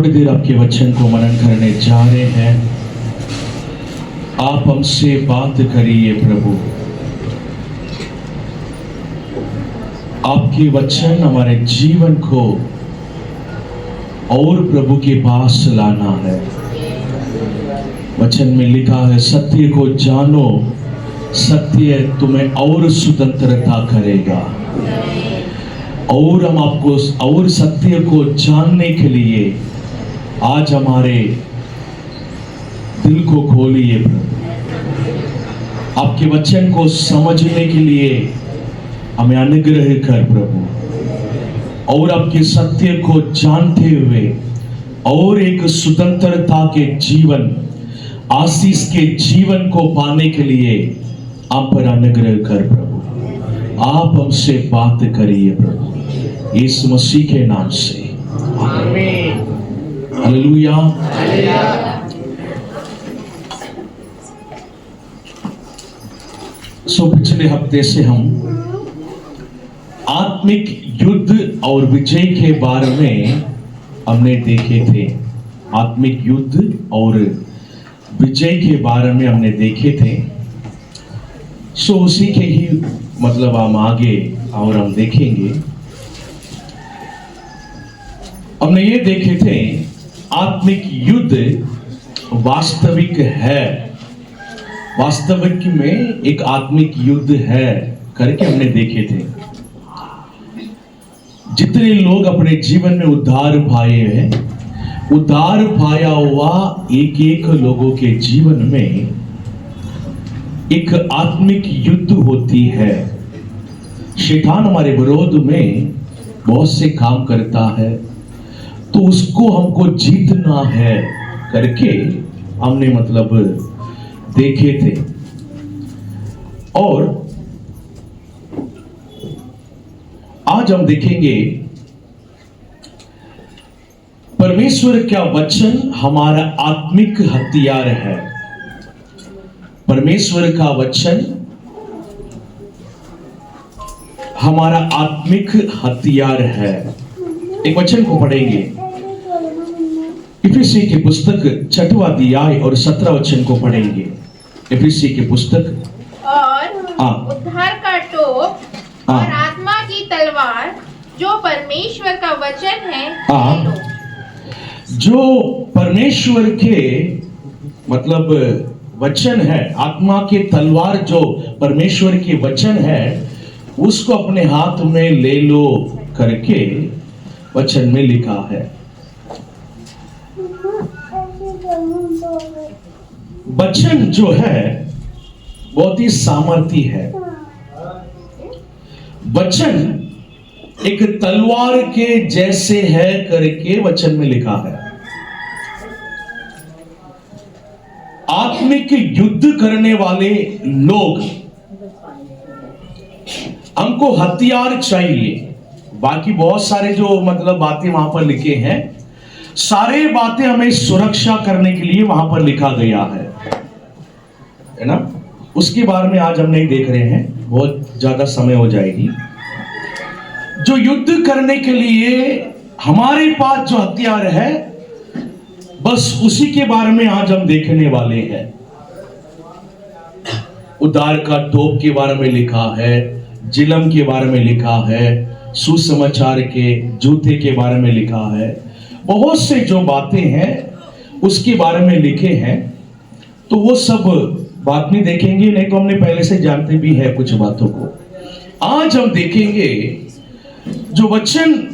थोड़ी देर आपके वचन को मनन करने जा रहे हैं। आप हमसे बात करिए प्रभु। आपके वचन हमारे जीवन को और प्रभु के पास लाना है। वचन में लिखा है, सत्य को जानो, सत्य तुम्हें और स्वतंत्रता करेगा। और हम आपको और सत्य को जानने के लिए आज हमारे दिल को खोलिए प्रभु। आपके वचन को समझने के लिए हमें अनुग्रह कर प्रभु। और आपके सत्य को जानते हुए और एक स्वतंत्रता के जीवन, आशीष के जीवन को पाने के लिए आप पर अनुग्रह कर प्रभु। आप हमसे बात करिए प्रभु, यीशु मसीह के नाम से आमीन। हालेलुया। पिछले हफ्ते से हम आत्मिक युद्ध और विजय के बारे में हमने देखे थे। आत्मिक युद्ध और विजय के बारे में हमने देखे थे। उसी के ही मतलब हम आगे और हम देखेंगे। हमने ये देखे थे, आत्मिक युद्ध वास्तविक है। वास्तविक में एक आत्मिक युद्ध है करके हमने देखे थे। जितने लोग अपने जीवन में उद्धार पाए हैं, उद्धार पाया हुआ एक एक लोगों के जीवन में एक आत्मिक युद्ध होती है। शैतान हमारे विरोध में बहुत से काम करता है, तो उसको हमको जीतना है करके हमने मतलब देखे थे। और आज हम देखेंगे परमेश्वर का वचन हमारा आत्मिक हथियार है। परमेश्वर का वचन हमारा आत्मिक हथियार है। एक वचन को पढ़ेंगे, इफिसी की पुस्तक 6वां अध्याय और 17 वचन को पढ़ेंगे। इफिसी की पुस्तक और उद्धार का टोप और आत्मा की तलवार जो परमेश्वर का वचन है, जो परमेश्वर के मतलब वचन है, आत्मा के तलवार जो परमेश्वर के वचन है, उसको अपने हाथ में ले लो करके वचन में लिखा है। वचन जो है बहुत ही सामर्थी है। वचन एक तलवार के जैसे है करके वचन में लिखा है। आत्मिक युद्ध करने वाले लोग, हमको हथियार चाहिए। बाकी बहुत सारे जो मतलब बातें वहां पर लिखे हैं, सारे बातें हमें सुरक्षा करने के लिए वहां पर लिखा गया है ना। उसके बारे में आज हम नहीं देख रहे हैं, बहुत ज्यादा समय हो जाएगी। जो युद्ध करने के लिए हमारे पास जो हथियार है, बस उसी के बारे में आज हम देखने वाले हैं। उद्धार का टोप के बारे में लिखा है, जिलम के बारे में लिखा है, सुसमाचार के जूते के बारे में लिखा है। बहुत से जो बातें हैं उसके बारे में लिखे हैं। तो वो सब बात नहीं देखेंगे, नहीं तो हमने पहले से जानते भी है कुछ बातों को। आज हम देखेंगे जो वचन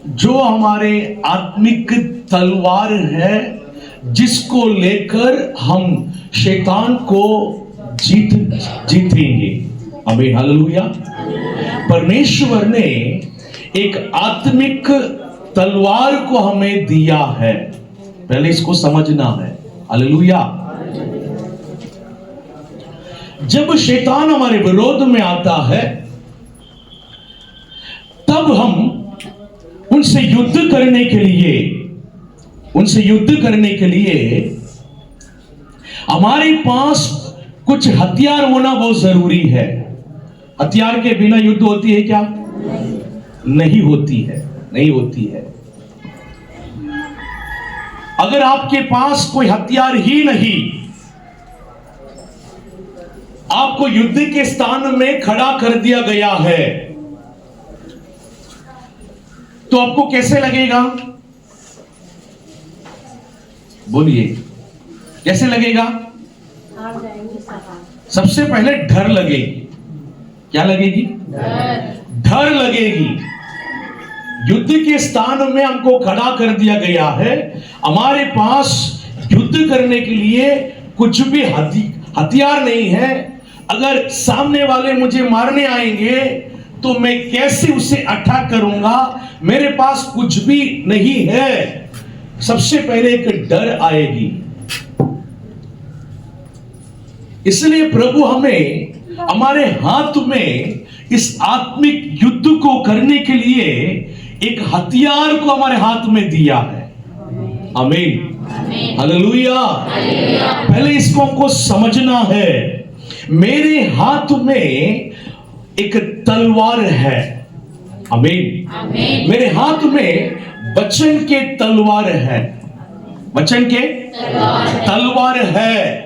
जो हमारे आत्मिक तलवार है, जिसको लेकर हम शैतान को जीतेंगे। आमीन, हालेलुया। परमेश्वर ने एक आत्मिक तलवार को हमें दिया है, पहले इसको समझना है। हालेलुया। जब शैतान हमारे विरोध में आता है, तब हम उनसे युद्ध करने के लिए हमारे पास कुछ हथियार होना बहुत जरूरी है। हथियार के बिना युद्ध होती है क्या? नहीं होती है। अगर आपके पास कोई हथियार ही नहीं, आपको युद्ध के स्थान में खड़ा कर दिया गया है, तो आपको कैसे लगेगा? बोलिए, कैसे लगेगा? सबसे पहले डर लगेगी। क्या लगेगी? डर लगेगी। युद्ध के स्थान में हमको खड़ा कर दिया गया है, हमारे पास युद्ध करने के लिए कुछ भी हथियार नहीं है। अगर सामने वाले मुझे मारने आएंगे तो मैं कैसे उसे अटैक करूंगा? मेरे पास कुछ भी नहीं है। सबसे पहले एक डर आएगी। इसलिए प्रभु हमें हमारे हाथ में इस आत्मिक युद्ध को करने के लिए एक हथियार को हमारे हाथ में दिया है। आमीन, हालेलुया। पहले इसको हमको समझना है। मेरे हाथ में एक तलवार है। आमीन। मेरे हाथ में वचन के तलवार है। वचन के तलवार है।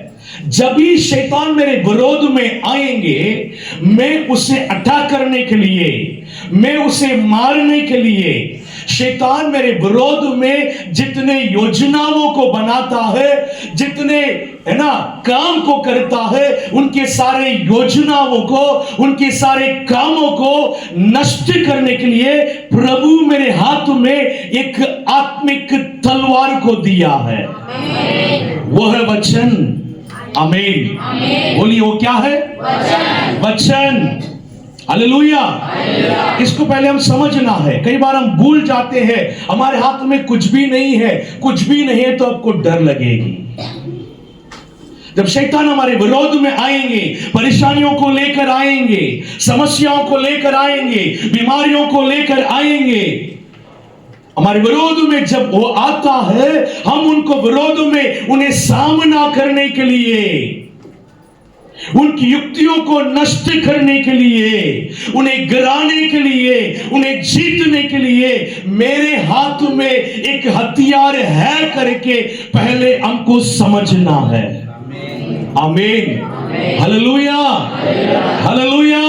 जब भी शैतान मेरे विरोध में आएंगे, मैं उसे अटैक करने के लिए, मैं उसे मारने के लिए, शैतान मेरे विरोध में जितने योजनाओं को बनाता है, जितने है ना काम को करता है, उनके सारे योजनाओं को, उनके सारे कामों को नष्ट करने के लिए प्रभु मेरे हाथ में एक आत्मिक तलवार को दिया है। वो है वचन। आमीन। बोलिए, वो क्या है? वचन। हालेलुया। इसको पहले हम समझना है। कई बार हम भूल जाते हैं, हमारे हाथ में कुछ भी नहीं है। कुछ भी नहीं है तो आपको डर लगेगी। जब शैतान हमारे विरोध में आएंगे, परेशानियों को लेकर आएंगे, समस्याओं को लेकर आएंगे, बीमारियों को लेकर आएंगे, हमारे विरोध में जब वो आता है, हम उनको विरोध में उन्हें सामना करने के लिए, उनकी युक्तियों को नष्ट करने के लिए, उन्हें गिराने के लिए, उन्हें जीतने के लिए मेरे हाथ में एक हथियार है करके पहले हमको समझना है। आमीन, हालेलुया, हालेलुया।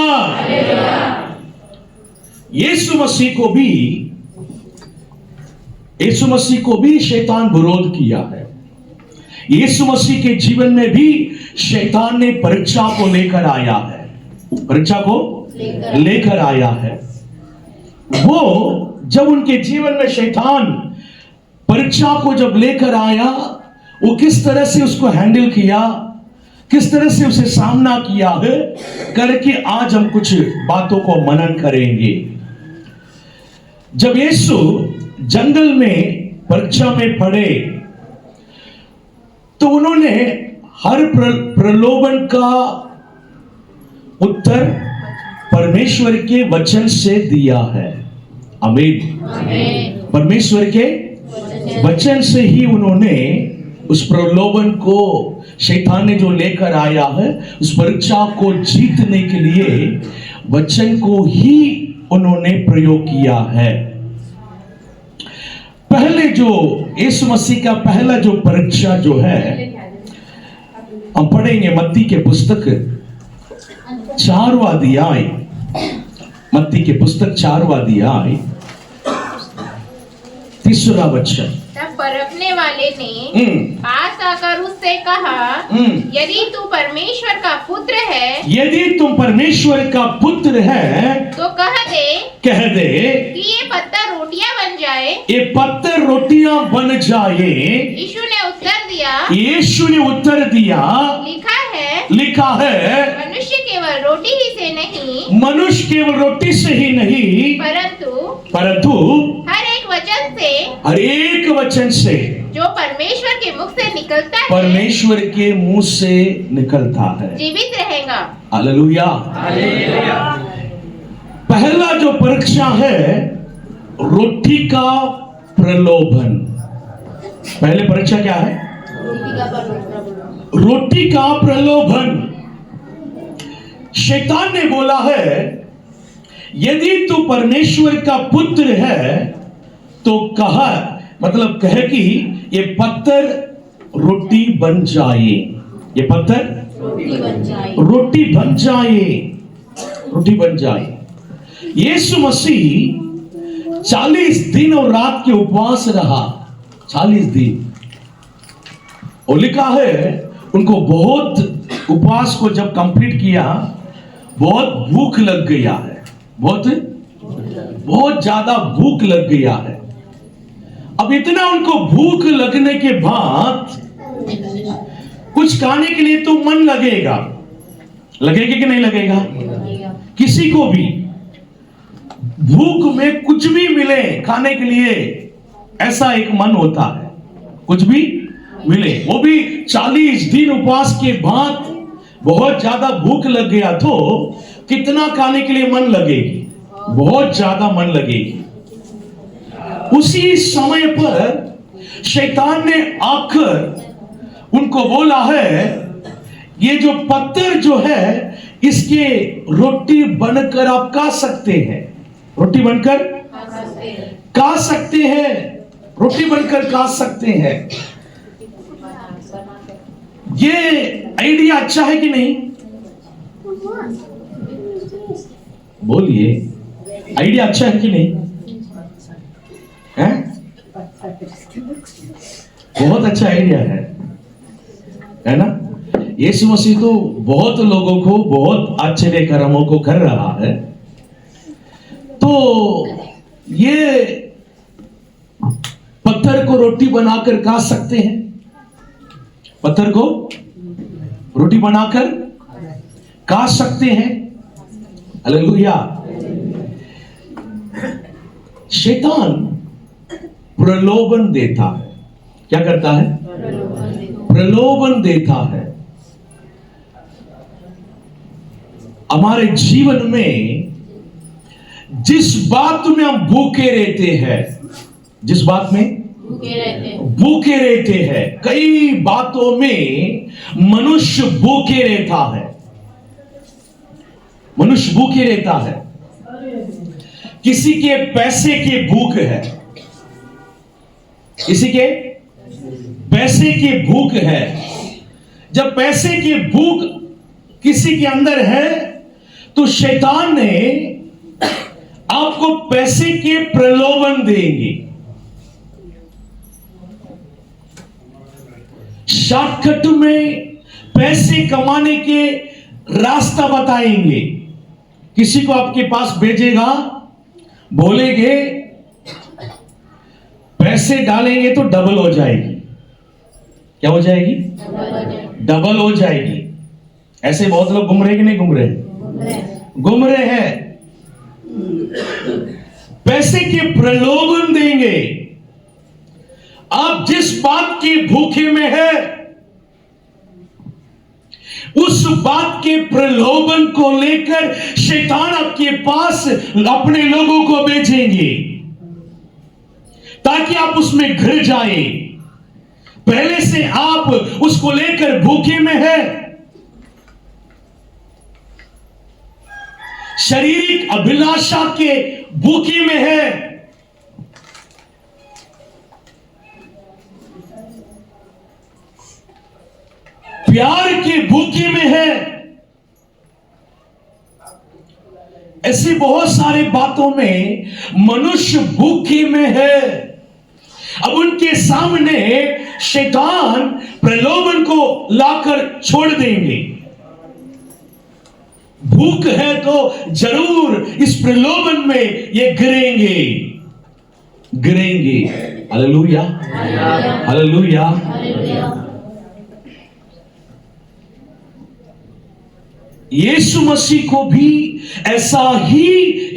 यीशु मसीह को भी शैतान विरोध किया है। यीशु मसीह के जीवन में भी शैतान ने परीक्षा को लेकर आया है। परीक्षा को लेकर आया है। वो जब उनके जीवन में शैतान परीक्षा को जब लेकर आया, वो किस तरह से उसको हैंडल किया, किस तरह से उसे सामना किया है करके आज हम कुछ बातों को मनन करेंगे। जब यीशु जंगल में परीक्षा में पड़े तो उन्होंने हर प्रलोभन का उत्तर परमेश्वर के वचन से दिया है। आमीन। परमेश्वर के वचन से ही उन्होंने उस प्रलोभन को, शैतान ने जो लेकर आया है, उस परीक्षा को जीतने के लिए वचन को ही उन्होंने प्रयोग किया है। पहले जो यीशु मसीह का पहला जो परीक्षा जो है, हम पढ़ेंगे मत्ती के पुस्तक 4वां अध्याय, मत्ती के पुस्तक 4वां अध्याय 3रा वचन। तब परखने वाले ने पास आकर उससे कहा, यदि तू परमेश्वर का पुत्र है, यदि तुम परमेश्वर का पुत्र है तो कह दे कि ये पत्थर रोटियां बन जाए। ये पत्थर रोटियां बन जाए। यीशु ने उत्तर दिया, लिखा है मनुष्य केवल रोटी ही से नहीं, मनुष्य केवल रोटी से ही नहीं, परंतु हर एक वचन से जो परमेश्वर के मुख से निकलता है, परमेश्वर के मुंह से निकलता है, जीवित रहेगा। हालेलुया। पहला जो परीक्षा है, रोटी का प्रलोभन। पहले परीक्षा क्या है? रोटी का प्रलोभन। शैतान ने बोला है, यदि तू परमेश्वर का पुत्र है तो कह कि ये पत्थर रोटी बन जाए, ये पत्थर रोटी बन जाए। रोटी बन जाए, रोटी बन जाए। यीशु मसीह 40 दिन और रात के उपवास रहा, 40 दिन। और लिखा है उनको बहुत उपवास को जब कंप्लीट किया, बहुत भूख लग गया है, बहुत ज्यादा भूख लग गया है। अब इतना उनको भूख लगने के बाद कुछ खाने के लिए तो मन लगेगा, लगेगा कि नहीं लगेगा? किसी को भी भूख में कुछ भी मिले खाने के लिए, ऐसा एक मन होता है, कुछ भी मिले। वो भी 40 दिन उपवास के बाद बहुत ज्यादा भूख लग गया तो कितना खाने के लिए मन लगेगी, बहुत ज्यादा मन लगेगी। उसी समय पर शैतान ने आकर उनको बोला है, ये जो पत्थर जो है इसके रोटी बनकर आप खा सकते हैं, रोटी बनकर खा सकते हैं, रोटी बनकर खा सकते हैं। ये आइडिया अच्छा है कि नहीं? बोलिए, आइडिया अच्छा है कि नहीं? है? बहुत अच्छा आइडिया है ना? यीशु मसीह तो बहुत लोगों को बहुत आश्चर्य कर्मों को कर रहा है। तो ये पत्थर को रोटी बनाकर खा सकते हैं, पत्थर को रोटी बनाकर खा सकते हैं। हालेलुया। शैतान प्रलोभन देता है, क्या करता है? प्रलोभन देता है। हमारे जीवन में जिस बात में हम भूखे रहते हैं, जिस बात में भूखे रहते हैं, कई बातों में मनुष्य भूखे रहता है, मनुष्य भूखे रहता है। किसी के पैसे की भूख है, किसी के पैसे की भूख है। जब पैसे की भूख किसी के अंदर है तो शैतान ने आपको पैसे के प्रलोभन देंगे, शॉर्टकट में पैसे कमाने के रास्ता बताएंगे। किसी को आपके पास भेजेगा, बोलेंगे पैसे डालेंगे तो डबल हो जाएगी। क्या हो जाएगी? डबल हो जाएगी। ऐसे बहुत लोग घूम रहे कि नहीं घूम रहे? घूम रहे हैं। पैसे के प्रलोभन देंगे। आप जिस बात की भूखे में है, उस बात के प्रलोभन को लेकर शैतान आपके पास अपने लोगों को भेजेंगे ताकि आप उसमें घिर जाए। पहले से आप उसको लेकर भूखे में है, शारीरिक अभिलाषा के भूखे में है, प्यार के भूखे में है। ऐसी बहुत सारी बातों में मनुष्य भूखे में है। अब उनके सामने शैतान प्रलोभन को लाकर छोड़ देंगे। भूख है तो जरूर इस प्रलोभन में ये गिरेंगे, गिरेंगे। Hallelujah, hallelujah. यीशु मसीह को भी ऐसा ही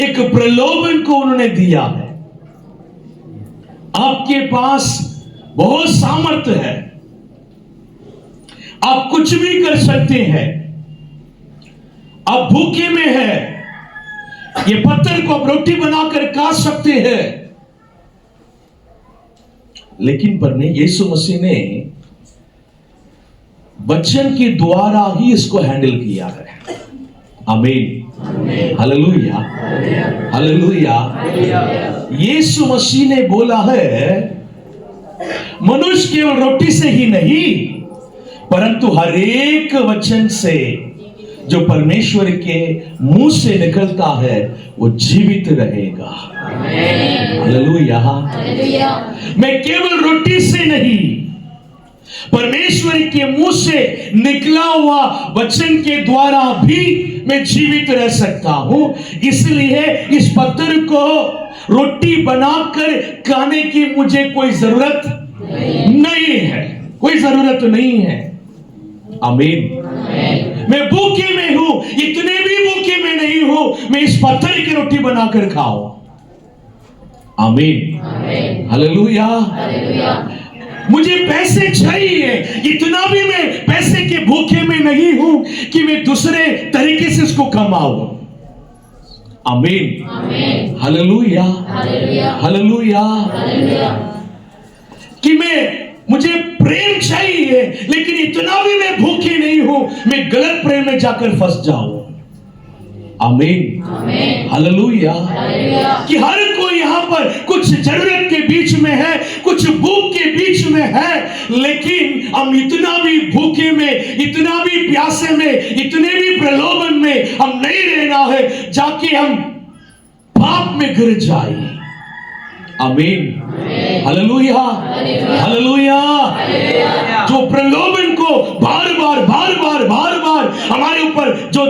एक प्रलोभन को उन्होंने दिया है। आपके पास बहुत सामर्थ्य है, आप कुछ भी कर सकते हैं। आप भूखे में है, ये पत्थर को आप रोटी बनाकर खा सकते हैं। लेकिन पर नहीं, यीशु मसीह ने वचन के द्वारा ही इसको हैंडल किया है। आमीन, हालेलुया, हालेलुया। यीशु मसीह ने बोला है मनुष्य केवल रोटी से ही नहीं परंतु हर एक वचन से जो परमेश्वर के मुंह से निकलता है वो जीवित रहेगा। हालेलुया। मैं केवल रोटी से नहीं परमेश्वर के मुंह से निकला हुआ वचन के द्वारा भी मैं जीवित रह सकता हूं। इसलिए इस पत्थर को रोटी बनाकर खाने की मुझे कोई जरूरत नहीं है, कोई जरूरत नहीं है। आमीन। मैं भूखे में हूं, इतने भी भूखे में नहीं हूं मैं इस पत्थर की रोटी बनाकर खाऊं। आमीन। हालेलुया। मुझे पैसे चाहिए, इतना भी मैं पैसे के भूखे में नहीं हूं कि मैं दूसरे तरीके से इसको कमाऊं। आमीन। हालेलुया। हालेलुया। कि मुझे प्रेम चाहिए लेकिन इतना भी मैं भूखे नहीं हूं मैं गलत प्रेम में जाकर फंस जाऊं। आमीन। हालेलुया। कि हर कोई यहां पर कुछ जरूरत के बीच में है, कुछ भूख के बीच में है, लेकिन हम इतना भी भूखे में, इतना भी प्यासे में, इतने भी प्रलोभन में हम नहीं रहना है जाके हम पाप में गिर जाए। आमीन। हालेलुया। हालेलुया। जो प्रलोभन को बार बार हमारे ऊपर जो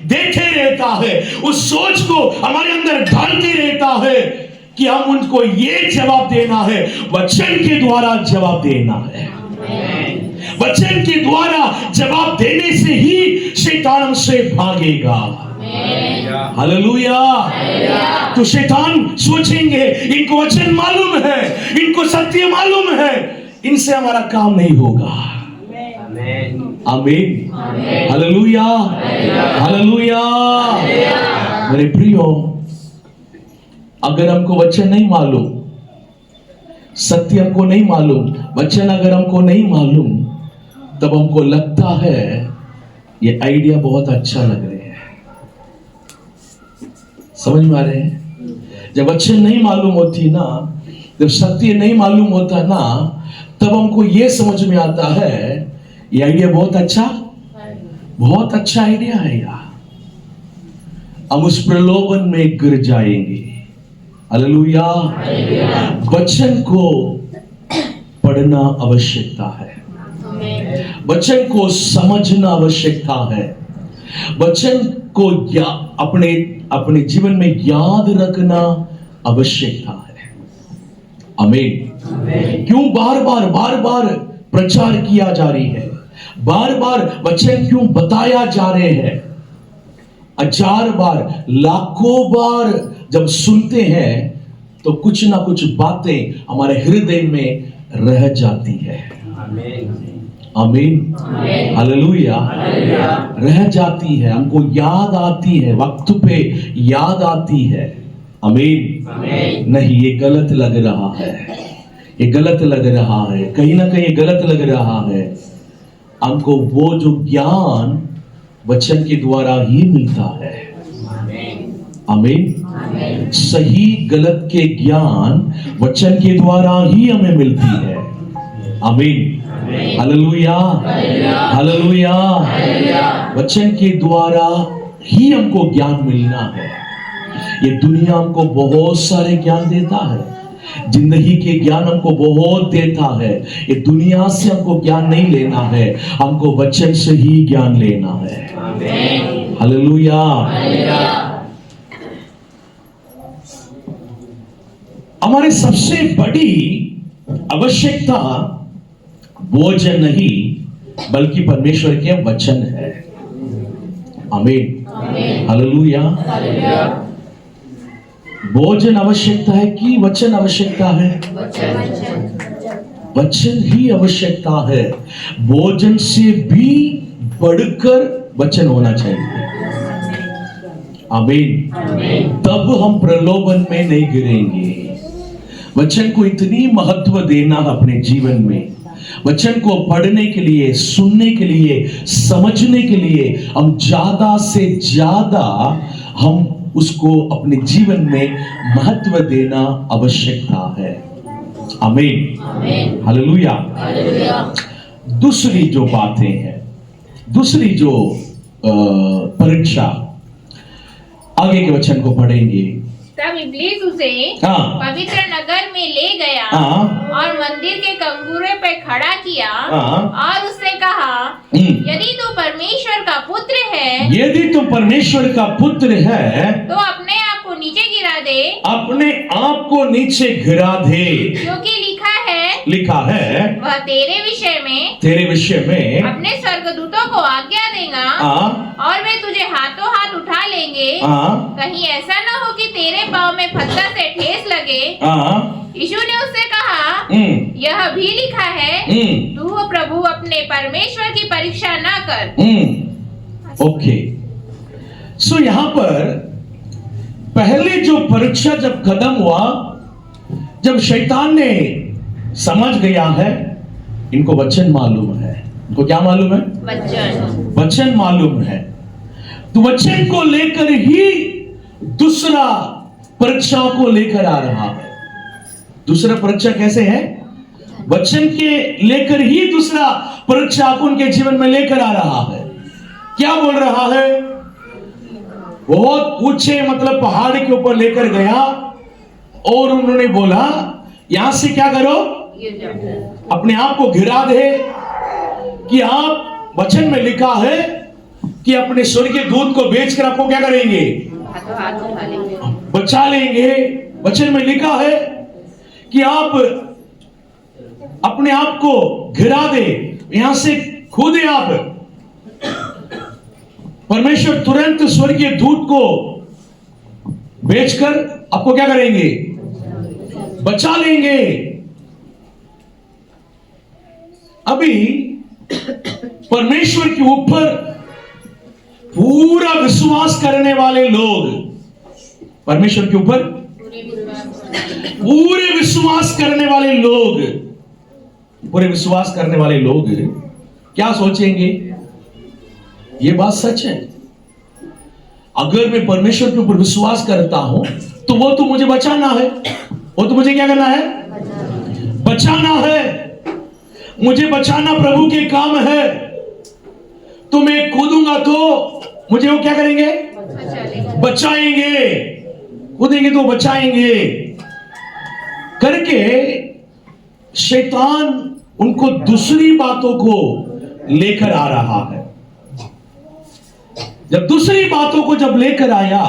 देखे रहता है, उस सोच को हमारे अंदर ढालते रहता है कि हम उनको ये जवाब देना है, वचन के द्वारा जवाब देना है। वचन के द्वारा जवाब देने से ही शैतान हमसे भागेगा। हालेलुया। तो शैतान सोचेंगे इनको वचन मालूम है, इनको सत्य मालूम है, इनसे हमारा काम नहीं होगा। आमीन। हालेलुया। हालेलुया। मेरे प्रियो, अगर हमको वचन नहीं मालूम, सत्य हमको नहीं मालूम, वचन अगर हमको नहीं मालूम, तब हमको लगता है ये आइडिया बहुत अच्छा लग रहा है। समझ में आ रहे हैं? जब वचन नहीं मालूम होती ना, जब सत्य नहीं मालूम होता ना, तब हमको ये समझ में आता है ये आइडिया बहुत अच्छा आइडिया है यार। हम उस प्रलोभन में गिर जाएंगे। हालेलुया। वचन को पढ़ना आवश्यकता है, वचन को समझना आवश्यकता है, वचन को अपने जीवन में याद रखना आवश्यकता है। आमीन। क्यों बार बार प्रचार किया जा रही है, बार बार वचन क्यों बताया जा रहे हैं? 1000 बार, लाखों बार जब सुनते हैं तो कुछ ना कुछ बातें हमारे हृदय में रह जाती है। आमीन। हालेलुया। रह जाती है, हमको याद आती है, वक्त पे याद आती है। आमीन। नहीं, ये गलत लग रहा है, ये गलत लग रहा है, कहीं ना कहीं गलत लग रहा है। हमको वो जो ज्ञान वचन के द्वारा ही मिलता है। आमीन। सही गलत के ज्ञान वचन के द्वारा ही हमें मिलती है। आमीन। हालेलुया। हालेलुया। वचन के द्वारा ही हमको ज्ञान मिलना है। ये दुनिया हमको बहुत सारे ज्ञान देता है, जिंदगी के ज्ञान हमको बहुत देता है। ये दुनिया से हमको ज्ञान नहीं लेना है, हमको वचन से ही ज्ञान लेना है। हालेलुया। हमारे सबसे बड़ी आवश्यकता भोजन नहीं बल्कि परमेश्वर के वचन है। आमीन। हालेलुया। भोजन आवश्यकता है कि वचन आवश्यकता है? वचन ही आवश्यकता है। भोजन से भी बढ़कर वचन होना चाहिए। आमीन। तब हम प्रलोभन में नहीं गिरेंगे। वचन को इतनी महत्व देना अपने जीवन में, वचन को पढ़ने के लिए, सुनने के लिए, समझने के लिए हम ज्यादा से ज्यादा हम उसको अपने जीवन में महत्व देना आवश्यकता है। आमीन, हालेलुया। दूसरी जो बातें हैं, दूसरी जो परीक्षा, आगे के वचन को पढ़ेंगे। तब इब्लीस उसे हाँ। पवित्र नगर में ले गया हाँ। और मंदिर के कंगूरे पे खड़ा किया हाँ। और उससे कहा, यदि तू परमेश्वर का पुत्र है, यदि तुम परमेश्वर का पुत्र है तो अपने आप को नीचे गिरा दे, अपने आप को नीचे गिरा दे, क्योंकि लिखा है वह तेरे विषय में अपने स्वर्गदूतों को आज्ञा देगा और वे तुझे हाथों हाथ उठा लेंगे, कहीं ऐसा न हो कि तेरे पाँव में पत्थर से ठेस लगे। यीशु ने उससे कहा, यह भी लिखा है, तू प्रभु अपने परमेश्वर की परीक्षा न कर। ओके, सो यहाँ पर पहले जो परीक्षा जब खत्म हुआ, जब शैतान ने समझ गया है इनको वचन मालूम है, इनको क्या मालूम है? वचन मालूम है, तो वचन को लेकर ही दूसरा परीक्षा को लेकर आ रहा है। दूसरा परीक्षा कैसे है? वचन के लेकर ही दूसरा परीक्षा को उनके जीवन में लेकर आ रहा है। क्या बोल रहा है? बहुत ऊंचे मतलब पहाड़ के ऊपर लेकर गया और उन्होंने बोला, यहां से क्या करो, अपने आप को गिरा दे, कि आप वचन में लिखा है कि अपने स्वर्गीय दूत को बेचकर आपको क्या करेंगे? बचा लेंगे। वचन में लिखा है कि आप अपने आप को गिरा दे, यहां से कूदे आप। परमेश्वर तुरंत स्वर्गीय दूत को बेचकर आपको क्या करेंगे? बचा लेंगे। अभी परमेश्वर के ऊपर पूरा विश्वास करने वाले लोग, परमेश्वर के ऊपर पूरे विश्वास करने वाले लोग, पूरे विश्वास करने वाले लोग क्या सोचेंगे? ये बात सच है, अगर मैं परमेश्वर के ऊपर विश्वास करता हूं तो वो तो मुझे बचाना है, वो तो मुझे क्या करना है? बचाना है। मुझे बचाना प्रभु के काम है, तो मैं कूदूंगा तो मुझे वो क्या करेंगे? बचाएंगे। कूदेंगे तो बचाएंगे करके शैतान उनको दूसरी बातों को लेकर आ रहा है। जब दूसरी बातों को जब लेकर आया,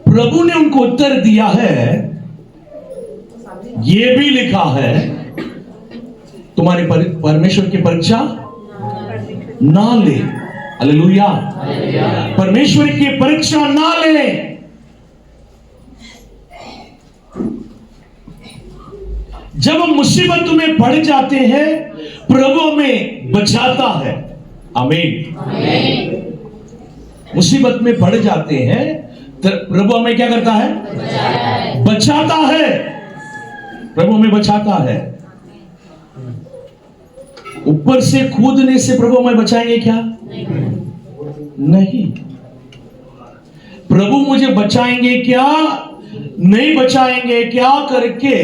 प्रभु ने उनको उत्तर दिया है, यह भी लिखा है तुम्हारी परमेश्वर की परीक्षा ना ले। हालेलुया, परमेश्वर की परीक्षा ना ले। जब हम मुसीबत में पड़ जाते हैं, प्रभु हमें बचाता है। आमीन। मुसीबत में पड़ जाते हैं तो प्रभु हमें क्या करता है? बचाता है। प्रभु हमें बचाता है। ऊपर से कूदने से प्रभु हमें बचाएंगे क्या? नहीं। प्रभु मुझे बचाएंगे क्या? नहीं बचाएंगे क्या? करके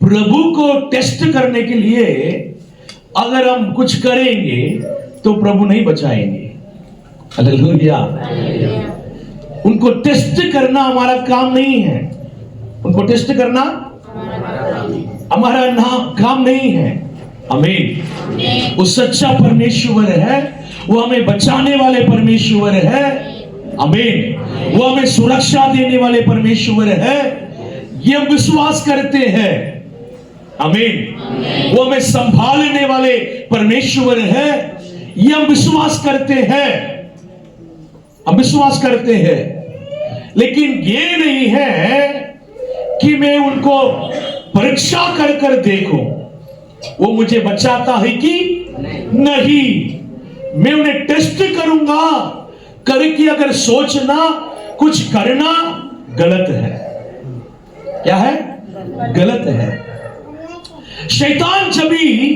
प्रभु को टेस्ट करने के लिए अगर हम कुछ करेंगे तो प्रभु नहीं बचाएंगे। हालेलुया। उनको टेस्ट करना हमारा काम नहीं है। उनको टेस्ट करना हमारा काम नहीं है। आमीन। वो सच्चा परमेश्वर है, वो हमें बचाने वाले परमेश्वर है। आमीन। वो हमें सुरक्षा देने वाले परमेश्वर है। ये हम विश्वास करते हैं। आमीन। वो हमें संभालने वाले परमेश्वर है। ये हम विश्वास करते हैं। हम विश्वास करते हैं। लेकिन ये नहीं है कि मैं उनको परीक्षा कर कर देखूं वो मुझे बचाता है कि नहीं। मैं उन्हें टेस्ट करूंगा करके अगर सोचना कुछ करना गलत है। क्या है? गलत है। शैतान जब भी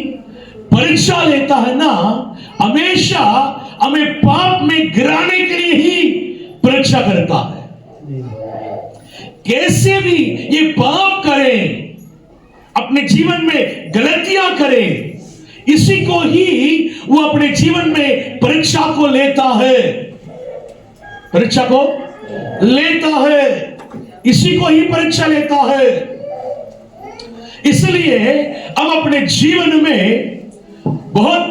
परीक्षा लेता है ना, हमेशा हमें पाप में गिराने के लिए ही परीक्षा करता है। कैसे भी ये पाप करें, अपने जीवन में गलतियां करे, इसी को ही वो अपने जीवन में परीक्षा को लेता है, परीक्षा को लेता है, इसी को ही परीक्षा लेता है। इसलिए अब अपने जीवन में बहुत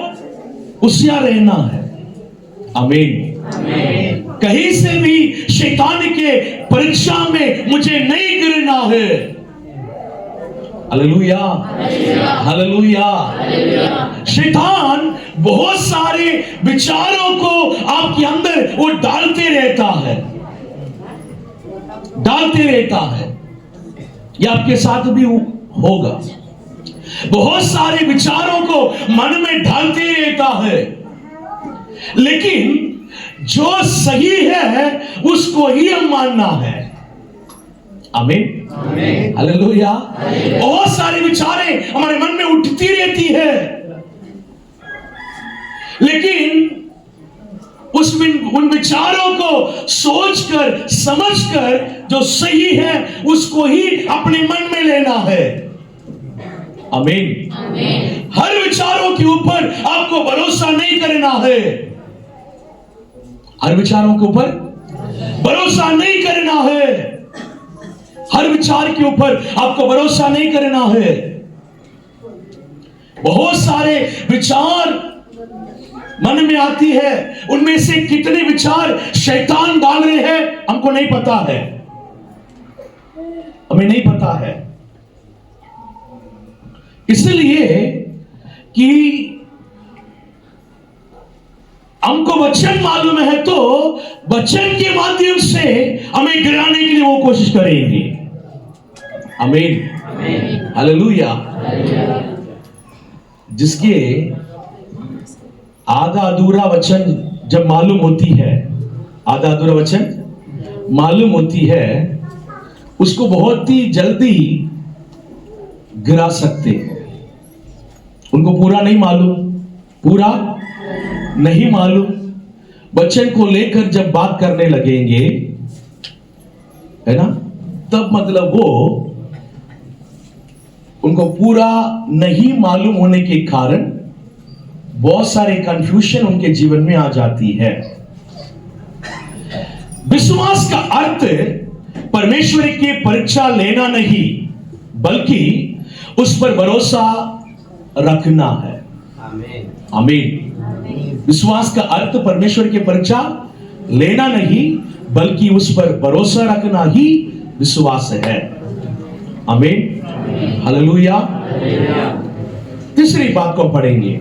होशियार रहना है। आमीन। कहीं से भी शैतान के परीक्षा में मुझे नहीं गिरना है। Hallelujah, hallelujah. शैतान बहुत सारे विचारों को आपके अंदर वो डालते रहता है, डालते रहता है। ये आपके साथ भी होगा। बहुत सारे विचारों को मन में डालते रहता है, लेकिन जो सही है उसको ही हम मानना है। आमीन, हालेलुया। बहुत सारी विचारें हमारे मन में उठती रहती है, लेकिन उन विचारों को सोचकर समझकर जो सही है उसको ही अपने मन में लेना है। आमीन। हर विचारों के ऊपर आपको भरोसा नहीं करना है, हर विचारों के ऊपर भरोसा नहीं करना है, हर विचार के ऊपर आपको भरोसा नहीं करना है। बहुत सारे विचार मन में आती है, उनमें से कितने विचार शैतान डाल रहे हैं हमको नहीं पता है, हमें नहीं पता है। इसलिए कि हमको वचन मालूम है तो वचन के माध्यम से हमें गिराने के लिए वो कोशिश करेंगे। आमीन, हालेलुया। जिसके आधा अधूरा वचन जब मालूम होती है, आधा अधूरा वचन मालूम होती है, उसको बहुत ही जल्दी गिरा सकते हैं। उनको पूरा नहीं मालूम, पूरा नहीं मालूम, वचन को लेकर जब बात करने लगेंगे, है ना, तब मतलब वो उनको पूरा नहीं मालूम होने के कारण बहुत सारे कंफ्यूजन उनके जीवन में आ जाती है। विश्वास का अर्थ परमेश्वर की परीक्षा लेना नहीं, बल्कि उस पर भरोसा रखना है। आमीन। विश्वास का अर्थ परमेश्वर की परीक्षा लेना नहीं, बल्कि उस पर भरोसा रखना ही विश्वास है। आमीन, हालेलुया। तीसरी बात को पढ़ेंगे,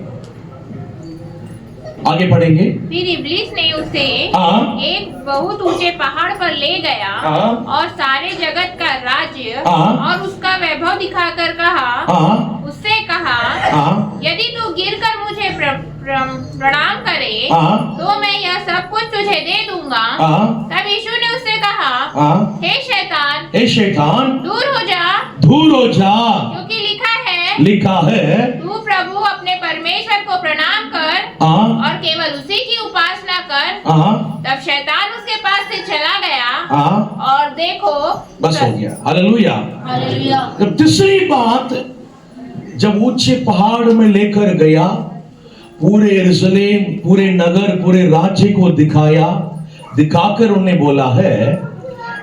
आगे पढ़ेंगे। फिर इब्लीस ने उसे एक बहुत ऊंचे पहाड़ पर ले गया और सारे जगत का राज्य और उसका वैभव दिखाकर उससे कहा, यदि तू गिरकर मुझे प्रणाम करे तो मैं यह सब कुछ तुझे दे दूंगा। तब यीशु ने उससे कहा, हे शैतान, दूर हो जा, क्योंकि लिखा है तू प्रभु अपने परमेश्वर को प्रणाम कर और केवल उसी की उपासना कर। तब शैतान उसके पास से चला गया और देखो, बस हो गया। हालेलुया। जब तीसरी बात, जब ऊंचे पहाड़ में लेकर गया, पूरे यरूशलेम, पूरे नगर, पूरे राज्य को दिखाया, दिखाकर उन्हें बोला है,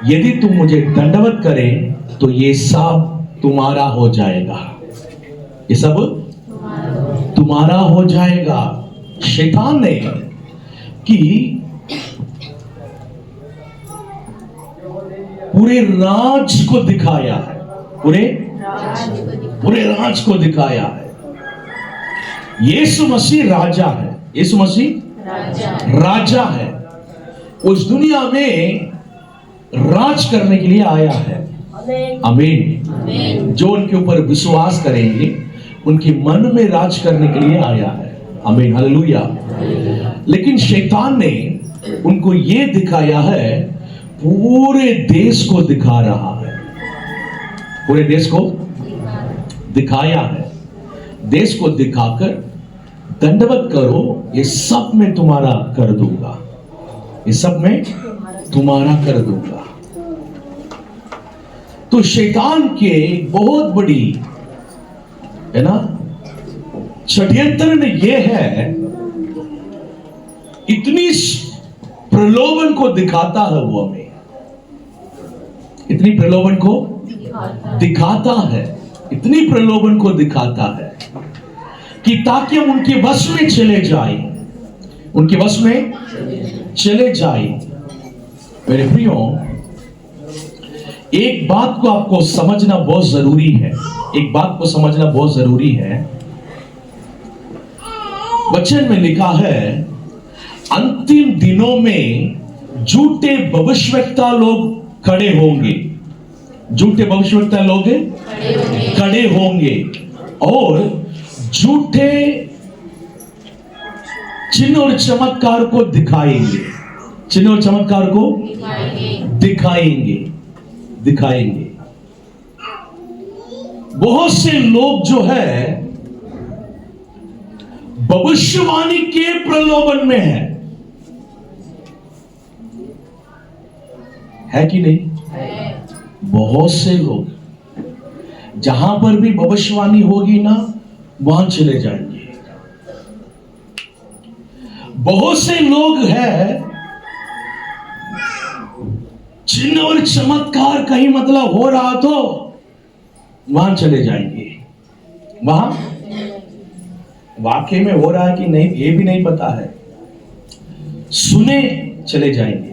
यदि तुम मुझे दंडवत करे तो ये सब तुम्हारा हो जाएगा, ये सब तुम्हारा हो जाएगा। शैतान ने कि पूरे राज को दिखाया है, पूरे राज को दिखाया है। यीशु मसीह राजा है, यीशु मसीह राजा है, उस दुनिया में राज करने के लिए आया है। आमीन। जो उनके ऊपर विश्वास करेंगे उनके मन में राज करने के लिए आया है। आमीन, हालेलुया। लेकिन शैतान ने उनको ये दिखाया है, पूरे देश को दिखा रहा है, पूरे देश को दिखाया है। देश को दिखाकर दंडवत करो, ये सब मैं तुम्हारा कर दूंगा, ये सब मैं तुम्हारा कर दूंगा। तो शैतान के बहुत बड़ी है ना, षड्यंत्र ये है, इतनी प्रलोभन को दिखाता है वो हमें, इतनी प्रलोभन को दिखाता है, इतनी प्रलोभन को दिखाता है कि ताकि हम उनके वश में चले जाएं, उनके वश में चले जाएं। मेरे प्रियो, एक बात को आपको समझना बहुत जरूरी है, एक बात को समझना बहुत जरूरी है। वचन में लिखा है, अंतिम दिनों में झूठे भविष्यवक्ता लोग खड़े होंगे, झूठे भविष्यवक्ता लोग खड़े होंगे और झूठे चिन्ह और चमत्कार को दिखाएंगे, चिन्ह और चमत्कार को दिखाएंगे। बहुत से लोग जो है भविष्यवाणी के प्रलोभन में है कि नहीं? बहुत से लोग जहां पर भी भविष्यवाणी होगी ना, वहां चले जाएंगे। बहुत से लोग हैं, चिन्ह और चमत्कार कहीं मतलब हो रहा तो वहां चले जाएंगे। वहां वाकई में हो रहा है कि नहीं ये भी नहीं पता है, सुने चले जाएंगे।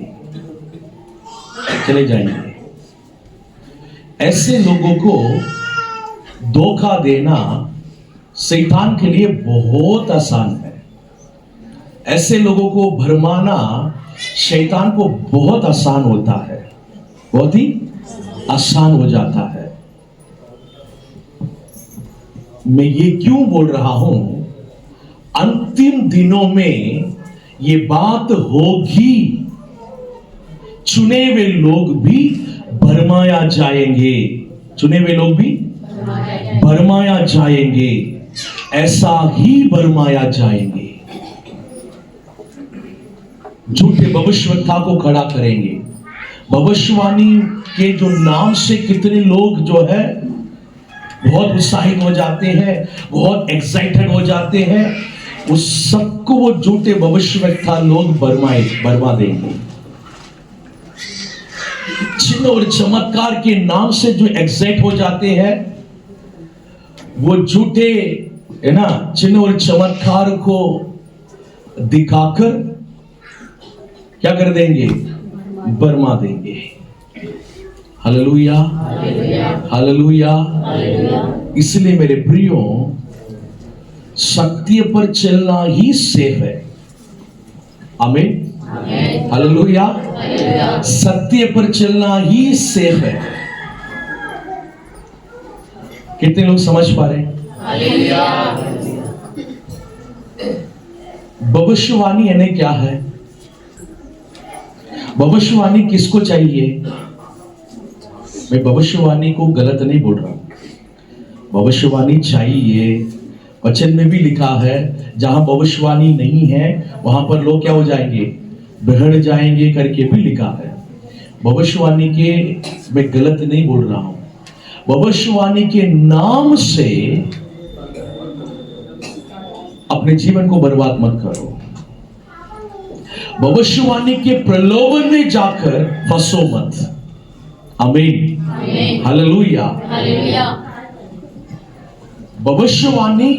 ऐसे लोगों को धोखा देना शैतान के लिए बहुत आसान है। ऐसे लोगों को भरमाना शैतान को बहुत आसान होता है, बहुत ही आसान हो जाता है। मैं ये क्यों बोल रहा हूं? अंतिम दिनों में ये बात होगी, चुने हुए लोग भी भरमाया जाएंगे, चुने हुए लोग भी भरमाया जाएंगे, ऐसा ही भरमाया जाएंगे। झूठे भविष्यवक्ता को खड़ा करेंगे। भविष्यवाणी के जो नाम से कितने लोग जो है बहुत उत्साहित हो जाते हैं, बहुत एक्साइटेड हो जाते हैं, उस सबको वो झूठे भविष्यवक्ता लोग बरमा देंगे। चिन्ह और चमत्कार के नाम से जो एक्साइट हो जाते हैं, वो झूठे है ना चिन्ह और चमत्कार को दिखाकर क्या कर देंगे? बरमा देंगे। Hallelujah, hallelujah. इसलिए मेरे प्रियो, सत्य पर चलना ही सेफ है। आमीन, हालेलुया। सत्य पर चलना ही सेफ है। कितने लोग समझ पा रहे हैं? भविष्यवाणी यानी क्या है? भविष्यवाणी किसको चाहिए? मैं भविष्यवाणी को गलत नहीं बोल रहा हूं। भविष्यवाणी चाहिए, वचन में भी लिखा है, जहां भविष्यवाणी नहीं है वहां पर लोग क्या हो जाएंगे? बिगड़ जाएंगे करके भी लिखा है। भविष्यवाणी के मैं गलत नहीं बोल रहा हूं। भविष्यवाणी के नाम से अपने जीवन को बर्बाद मत करो। भविष्यवाणी के प्रलोभन में जाकर फंसो मत। आमीन, हालेलुया। भविष्यवाणी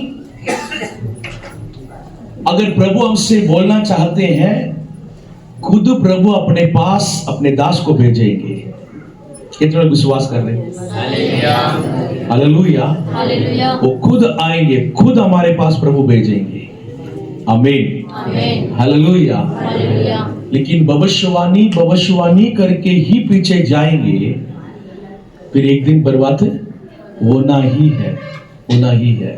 अगर प्रभु हमसे बोलना चाहते हैं, खुद प्रभु अपने पास अपने दास को भेजेंगे। कितना विश्वास कर रहे हैं? हालेलुया। वो खुद आएंगे, खुद हमारे पास प्रभु भेजेंगे। आमीन, हालेलुया। लेकिन भविष्यवाणी करके ही पीछे जाएंगे, फिर एक दिन बर्बाद होना ही है, होना ही है।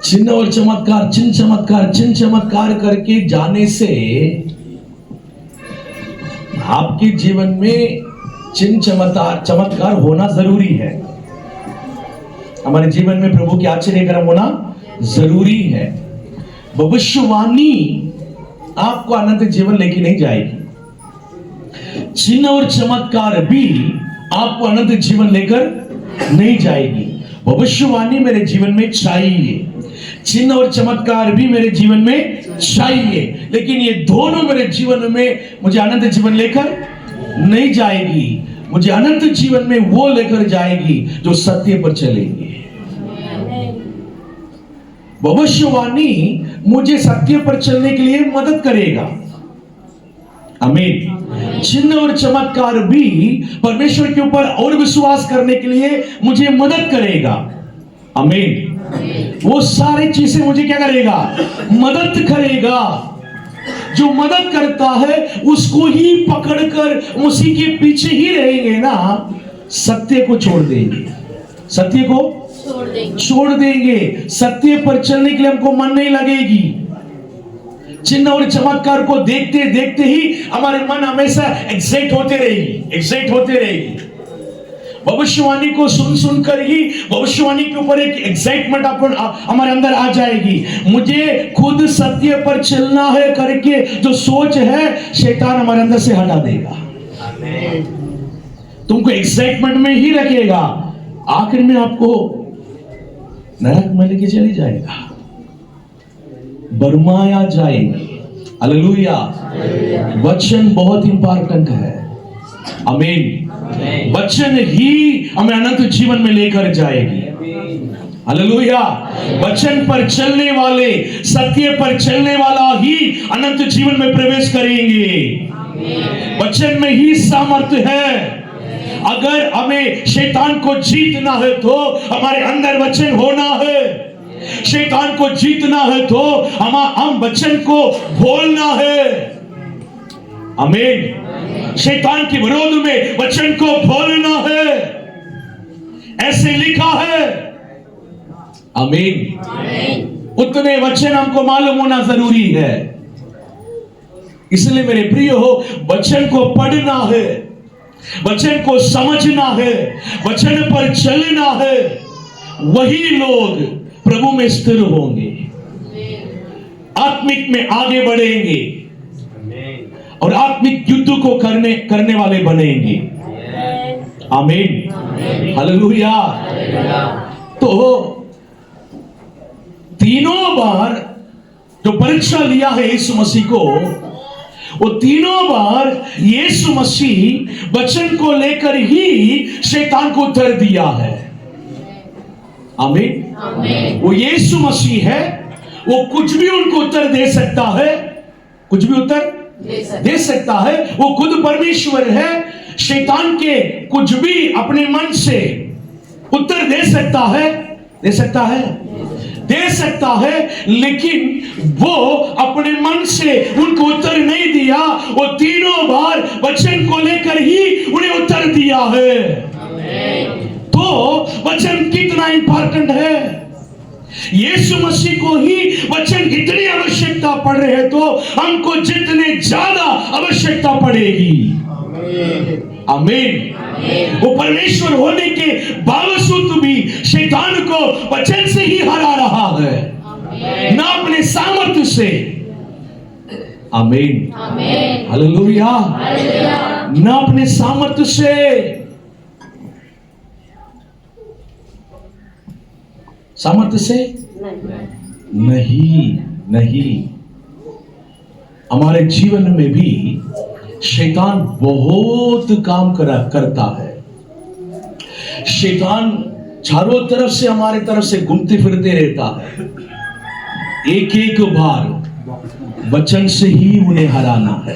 चिन्ह और चमत्कार, चिन्ह चमत्कार करके जाने से आपके जीवन में चिन्ह चमत्कार होना जरूरी है। हमारे जीवन में प्रभु के आश्चर्यकर्म होना जरूरी है। भविष्यवाणी आपको अनंत जीवन लेके नहीं जाएगी। चिन्ह और चमत्कार भी आपको अनंत जीवन लेकर नहीं जाएगी। भविष्यवाणी मेरे जीवन में चाहिए, चिन्ह और चमत्कार भी मेरे जीवन में चाहिए, लेकिन ये दोनों मेरे जीवन में मुझे अनंत जीवन लेकर नहीं जाएगी। मुझे अनंत जीवन में वो लेकर जाएगी जो सत्य पर चलेंगे। भविष्यवाणी मुझे सत्य पर चलने के लिए मदद करेगा। आमीन। चिन्ह और चमत्कार भी परमेश्वर के ऊपर और विश्वास करने के लिए मुझे मदद करेगा। आमीन। वो सारी चीजें मुझे क्या करेगा? मदद करेगा। जो मदद करता है उसको ही पकड़कर उसी के पीछे ही रहेंगे ना, सत्य को छोड़ देंगे, सत्य को छोड़ देंगे। सत्य पर चलने के लिए हमको मन नहीं लगेगी। चिन्ह और चमत्कार को देखते देखते ही हमारे मन हमेशा एक्साइट होते रहेगी। भविष्यवाणी को सुन सुनकर ही भविष्यवाणी के ऊपर एक एक्साइटमेंट हमारे अंदर आ जाएगी। मुझे खुद सत्य पर चलना है करके जो सोच है, शैतान हमारे अंदर से हटा देगा। तुमको एक्साइटमेंट में ही रखेगा, आखिर में आपको नरक में लेके चली जाएगा, बरमाया जाएंगे। हालेलुया। वचन बहुत इंपॉर्टेंट है। आमीन। वचन ही हमें अनंत जीवन में लेकर जाएगी। हालेलुया। वचन पर चलने वाले, सत्य पर चलने वाला ही अनंत जीवन में प्रवेश करेंगे। वचन में ही सामर्थ्य है। अगर हमें शैतान को जीतना है तो हमारे अंदर वचन होना है। शैतान को जीतना है तो हम वचन को बोलना है। आमीन। शैतान के विरोध में वचन को बोलना है, ऐसे लिखा है। आमीन। उतने वचन हमको मालूम होना जरूरी है। इसलिए मेरे प्रिय हो, वचन को पढ़ना है, वचन को समझना है, वचन पर चलना है। वही लोग प्रभु में स्थिर होंगे, आत्मिक में आगे बढ़ेंगे और आत्मिक युद्ध को करने वाले बनेंगे। आमीन। हालेलुया। तो तीनों बार जो परीक्षा लिया है यीशु मसीह को, वो तीनों बार यीशु मसीह वचन को लेकर ही शैतान को उत्तर दिया है। आमीन। वो यीशु मसीह है, वो कुछ भी उनको उत्तर दे सकता है, कुछ भी उत्तर दे सकता है। वो खुद परमेश्वर है। शैतान के कुछ भी अपने मन से उत्तर दे सकता है, लेकिन वो अपने मन से उनको उत्तर नहीं दिया। वो तीनों बार वचन को लेकर ही उन्हें उत्तर दिया है। तो वचन कितना इंपॉर्टेंट है। यीशु मसीह को ही वचन की इतनी आवश्यकता पड़ रही है, तो हमको जितने ज्यादा आवश्यकता पड़ेगी। आमीन। वो परमेश्वर होने के बावजूद भी शैतान को वचन से ही हरा रहा है, ना अपने सामर्थ्य से। आमीन। हालेलुया। ना अपने सामर्थ्य से, सामर्थ्य से नहीं। हमारे जीवन में भी शैतान बहुत काम करता है। शैतान चारों तरफ से हमारे तरफ से घूमते फिरते रहता है। एक एक बार वचन से ही उन्हें हराना है।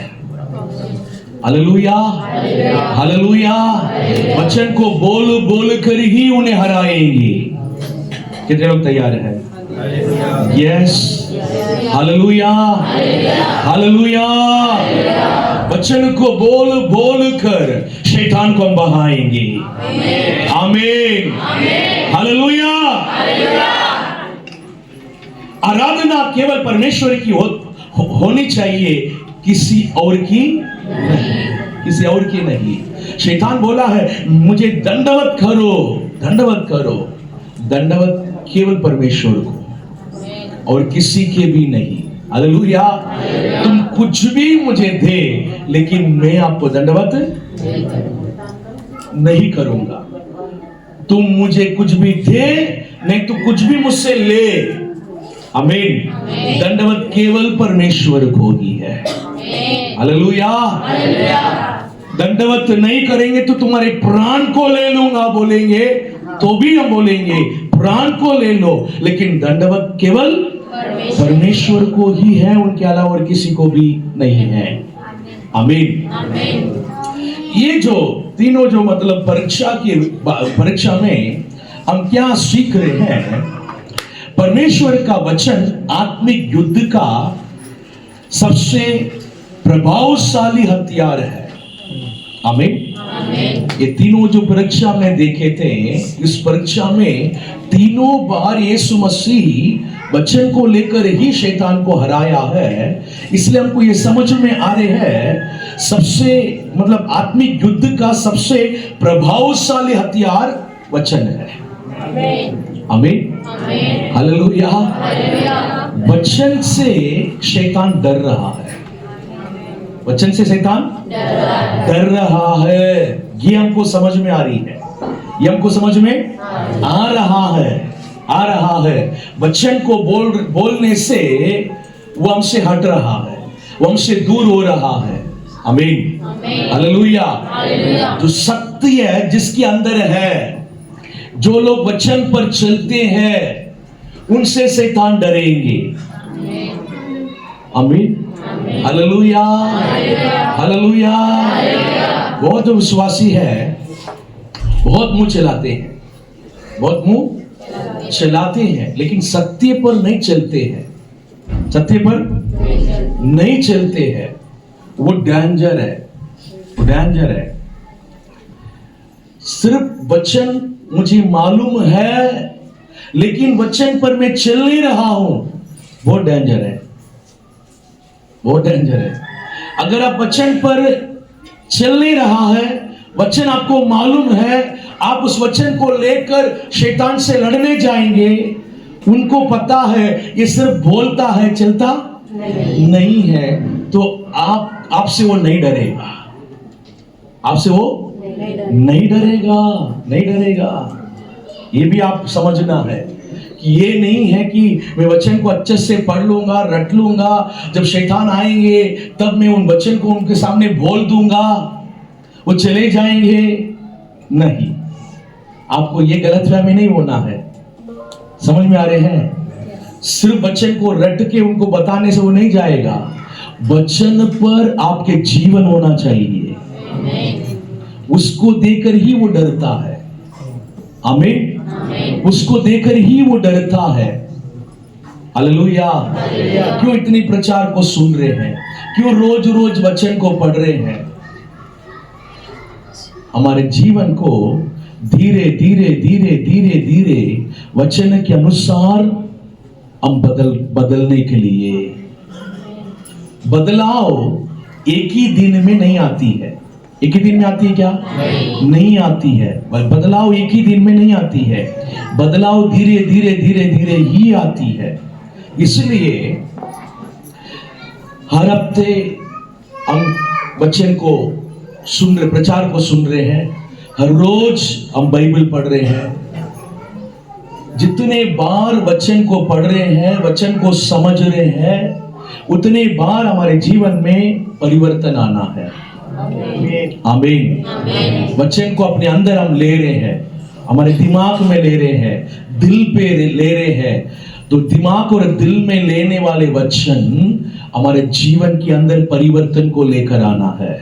हालेलुया। हालेलुया। वचन को बोल बोल कर ही उन्हें हराएंगे। कितने लोग तैयार हैं? यस। हालेलुया। हालेलुया। वचन को बोल बोल कर शैतान को हम बहाएंगे। आमीन। हालेलुया। आराधना केवल परमेश्वर की होनी चाहिए, किसी और की नहीं। शैतान बोला है मुझे दंडवत करो। दंडवत केवल परमेश्वर को और किसी के भी नहीं। हालेलुया। तुम कुछ भी मुझे दे, लेकिन मैं आपको दंडवत नहीं करूंगा। तुम मुझे कुछ भी दे, नहीं तो कुछ भी मुझसे ले। आमीन। दंडवत केवल परमेश्वर को ही है। हालेलुया। दंडवत नहीं करेंगे तो तुम्हारे प्राण को ले लूंगा बोलेंगे तो भी हम बोलेंगे प्राण को ले लो, लेकिन दंडवत केवल परमेश्वर को ही है, उनके अलावा और किसी को भी नहीं है। आमीन। ये जो तीनों जो मतलब परीक्षा में हम क्या सीख रहे हैं, परमेश्वर का वचन आत्मिक युद्ध का सबसे प्रभावशाली हथियार है। आमीन। ये तीनों जो परीक्षा में देखे थे, इस परीक्षा में तीनों बार यीशु मसीह वचन को लेकर ही शैतान को हराया है। इसलिए हमको ये समझ में आ रहे हैं सबसे मतलब आत्मिक युद्ध का सबसे प्रभावशाली हथियार वचन है। आमीन। हालेलुया। वचन से शैतान डर रहा है। वचन से शैतान डर रहा है। ये हमको समझ में आ रही है, ये हमको समझ में आ रहा है। वचन को बोलने से वो हमसे हट रहा है, वो हमसे दूर हो रहा है। आमीन। हालेलुया। जो शक्ति है जिसके अंदर है, जो लोग वचन पर चलते हैं, उनसे शैतान डरेंगे। आमीन। हालेलुया। हालेलुया। बहुत विश्वासी है, बहुत मुंह चलाते हैं, बहुत मुंह चलाते हैं, लेकिन सत्य पर नहीं चलते हैं। सत्य पर नहीं चलते हैं, वो डेंजर है, वो डेंजर है। सिर्फ वचन मुझे मालूम है लेकिन वचन पर मैं चल नहीं रहा हूं, बहुत डेंजर है, बहुत डेंजर है। अगर आप वचन पर चल नहीं रहा है, वचन आपको मालूम है, आप उस वचन को लेकर शैतान से लड़ने जाएंगे, उनको पता है ये सिर्फ बोलता है, चलता नहीं है, तो आपसे वो नहीं डरेगा, आपसे वो नहीं डरेगा। ये भी आप समझना है कि ये नहीं है कि मैं वचन को अच्छे से पढ़ लूंगा, रट लूंगा, जब शैतान आएंगे तब मैं उन वचन को उनके सामने बोल दूंगा, वो चले जाएंगे। नहीं, आपको ये गलतफहमी नहीं होना है। समझ में आ रहे हैं? सिर्फ वचन को रट के उनको बताने से वो नहीं जाएगा, वचन पर आपके जीवन होना चाहिए, उसको देकर ही वो डरता है। आमीन। उसको देकर ही वो डरता है। हालेलुया। क्यों इतनी प्रचार को सुन रहे हैं, क्यों रोज रोज वचन को पढ़ रहे हैं? हमारे जीवन को धीरे धीरे धीरे धीरे धीरे वचन के अनुसार हम बदलने के लिए, बदलाव एक ही दिन में नहीं आती है। एक ही दिन में आती है क्या? नहीं आती है। बदलाव एक ही दिन में नहीं आती है, बदलाव धीरे धीरे धीरे धीरे ही आती है। इसलिए हर हफ्ते हम वचन को सुन रहे, प्रचार को सुन रहे हैं, हर रोज हम बाइबल पढ़ रहे हैं। जितने बार वचन को पढ़ रहे हैं, वचन को समझ रहे हैं, उतने बार हमारे जीवन में परिवर्तन आना है। आमीन। वचन को अपने अंदर हम ले रहे हैं, हमारे दिमाग में ले रहे हैं, दिल पे ले रहे हैं। तो दिमाग और दिल में लेने वाले वचन हमारे जीवन के अंदर परिवर्तन को लेकर आना है।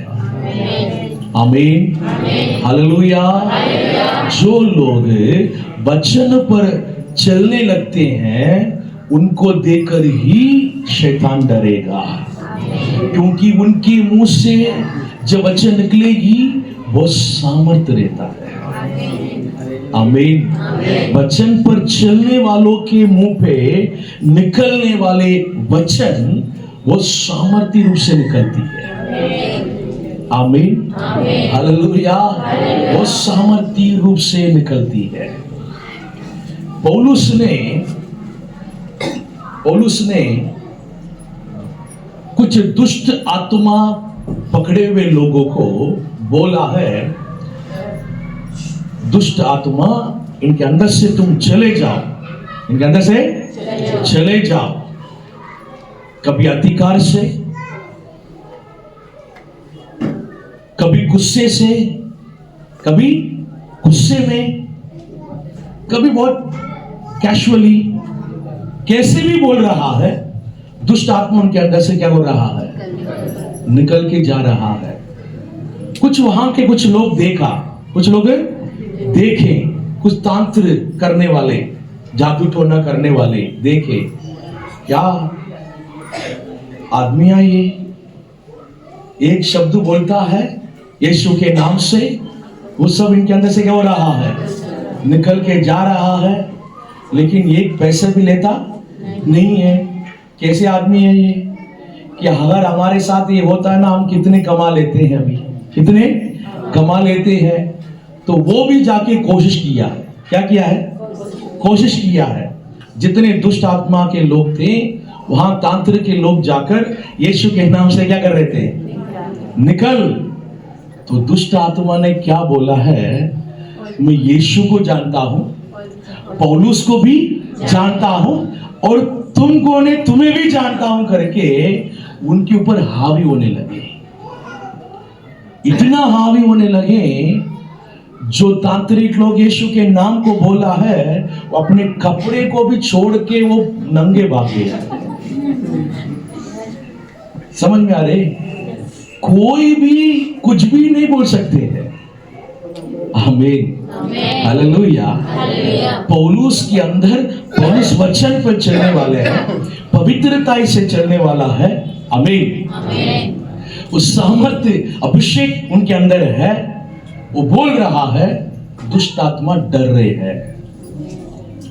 आमीन। हालेलुया। जो लोग वचन पर चलने लगते हैं, उनको देखकर ही शैतान डरेगा, क्योंकि उनके मुंह से जब वचन निकलेगी वो सामर्थ रहता है। आमीन। वचन पर चलने वालों के मुंह पे निकलने वाले वचन वो सामर्थी रूप से निकलती है। आमीन। हालेलुया। वो सामर्थी रूप से निकलती है। पौलुस ने कुछ दुष्ट आत्मा पकड़े हुए लोगों को बोला है, दुष्ट आत्मा इनके अंदर से तुम चले जाओ, इनके अंदर से चले जाओ। कभी अधिकार से, कभी गुस्से से, कभी गुस्से में, कभी बहुत कैजुअली, कैसे भी बोल रहा है, दुष्ट आत्मा उनके अंदर से क्या हो रहा है, निकल के जा रहा है। कुछ वहां के कुछ लोग देखा, कुछ लोग देखे, कुछ तांत्र करने वाले, जादू टोना करने वाले देखे, क्या आदमी है ये, एक शब्द बोलता है यीशु के नाम से, वो सब इनके अंदर से क्या हो रहा है, निकल के जा रहा है, लेकिन एक पैसे भी लेता नहीं है। कैसे आदमी है ये कि अगर हमारे साथ ये होता है ना, हम कितने कमा लेते हैं, अभी कितने कमा लेते हैं। तो वो भी जाके कोशिश किया है, क्या किया है, कोशिश किया है। जितने दुष्ट आत्मा के लोग थे वहां तांत्रिक के लोग जाकर यीशु के नाम से क्या कर रहे थे, निकल। तो दुष्ट आत्मा ने क्या बोला है, मैं यीशु को जानता हूं, पौलुस को भी जानता हूं, और तुम कौन है, तुम्हें भी जानता हूं करके उनके ऊपर हावी होने लगे। इतना हावी होने लगे, जो तांत्रिक लोग यीशु के नाम को बोला है, वो अपने कपड़े को भी छोड़ के वो नंगे भागे। समझ में आ रहे, कोई भी कुछ भी नहीं बोल सकते हैं। आमीन, हालेलुया। पौलुस के अंदर, पौलुस वचन पर चलने वाले हैं, पवित्रता से चलने वाला है। आमीन। उस सामर्थ्य अभिषेक उनके अंदर है, वो बोल रहा है, दुष्ट आत्मा डर रहे हैं।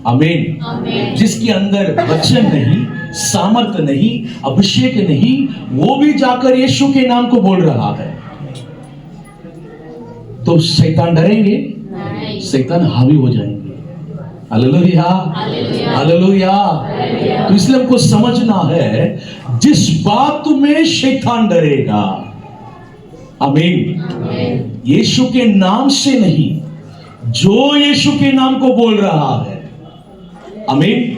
आमीन। जिसके अंदर वचन नहीं, सामर्थ्य नहीं, अभिषेक नहीं, वो भी जाकर यीशु के नाम को बोल रहा है, तो शैतान डरेंगे, शैतान हावी हो जाएंगे। Hallelujah, hallelujah. तो इसलिए हमको समझना है, जिस बात में शैतान डरेगा, आमीन, यीशु के नाम से नहीं, जो यीशु के नाम को बोल रहा है, आमीन,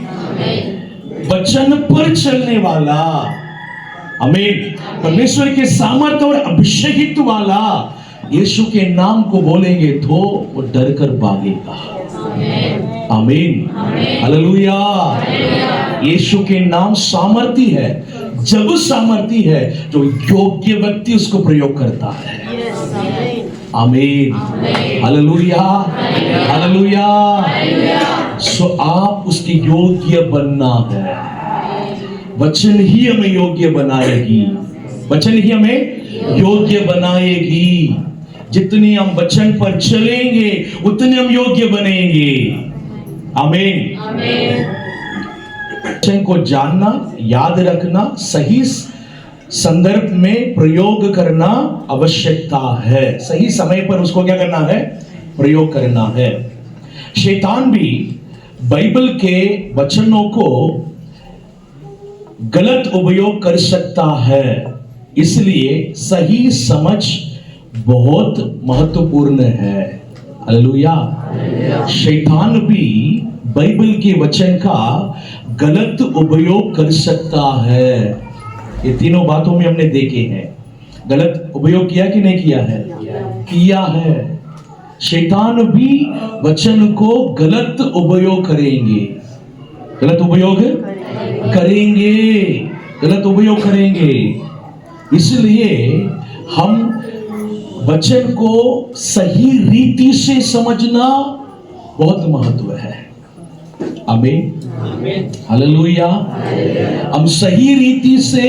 वचन पर चलने वाला, आमीन, परमेश्वर के सामर्थ्य और अभिषेकित वाला यीशु के नाम को बोलेंगे तो वो डर कर भागेगा। आमीन, हालेलुया। यीशु के नाम सामर्थ्य है, जब सामर्थ्य है जो योग्य व्यक्ति उसको प्रयोग करता है। आमीन, हालेलुया, हालेलुया। सो आप उसके योग्य बनना है। वचन ही हमें योग्य बनाएगी, वचन ही हमें योग्य बनाएगी। जितनी हम वचन पर चलेंगे उतने हम योग्य बनेंगे। आमीन। वचन को जानना, याद रखना, सही संदर्भ में प्रयोग करना आवश्यकता है। सही समय पर उसको क्या करना है, प्रयोग करना है। शैतान भी बाइबल के वचनों को गलत उपयोग कर सकता है, इसलिए सही समझ बहुत महत्वपूर्ण है। हालेलुया। शैतान भी बाइबल के वचन का गलत उपयोग कर सकता है। ये तीनों बातों में हमने देखे हैं। गलत उपयोग किया कि नहीं किया है, किया है। शैतान भी वचन को गलत उपयोग करेंगे, गलत उपयोग करेंगे, गलत उपयोग करेंगे। इसलिए हम वचन को सही रीति से समझना बहुत महत्व है। आमीन, हालेलुया। हम सही रीति से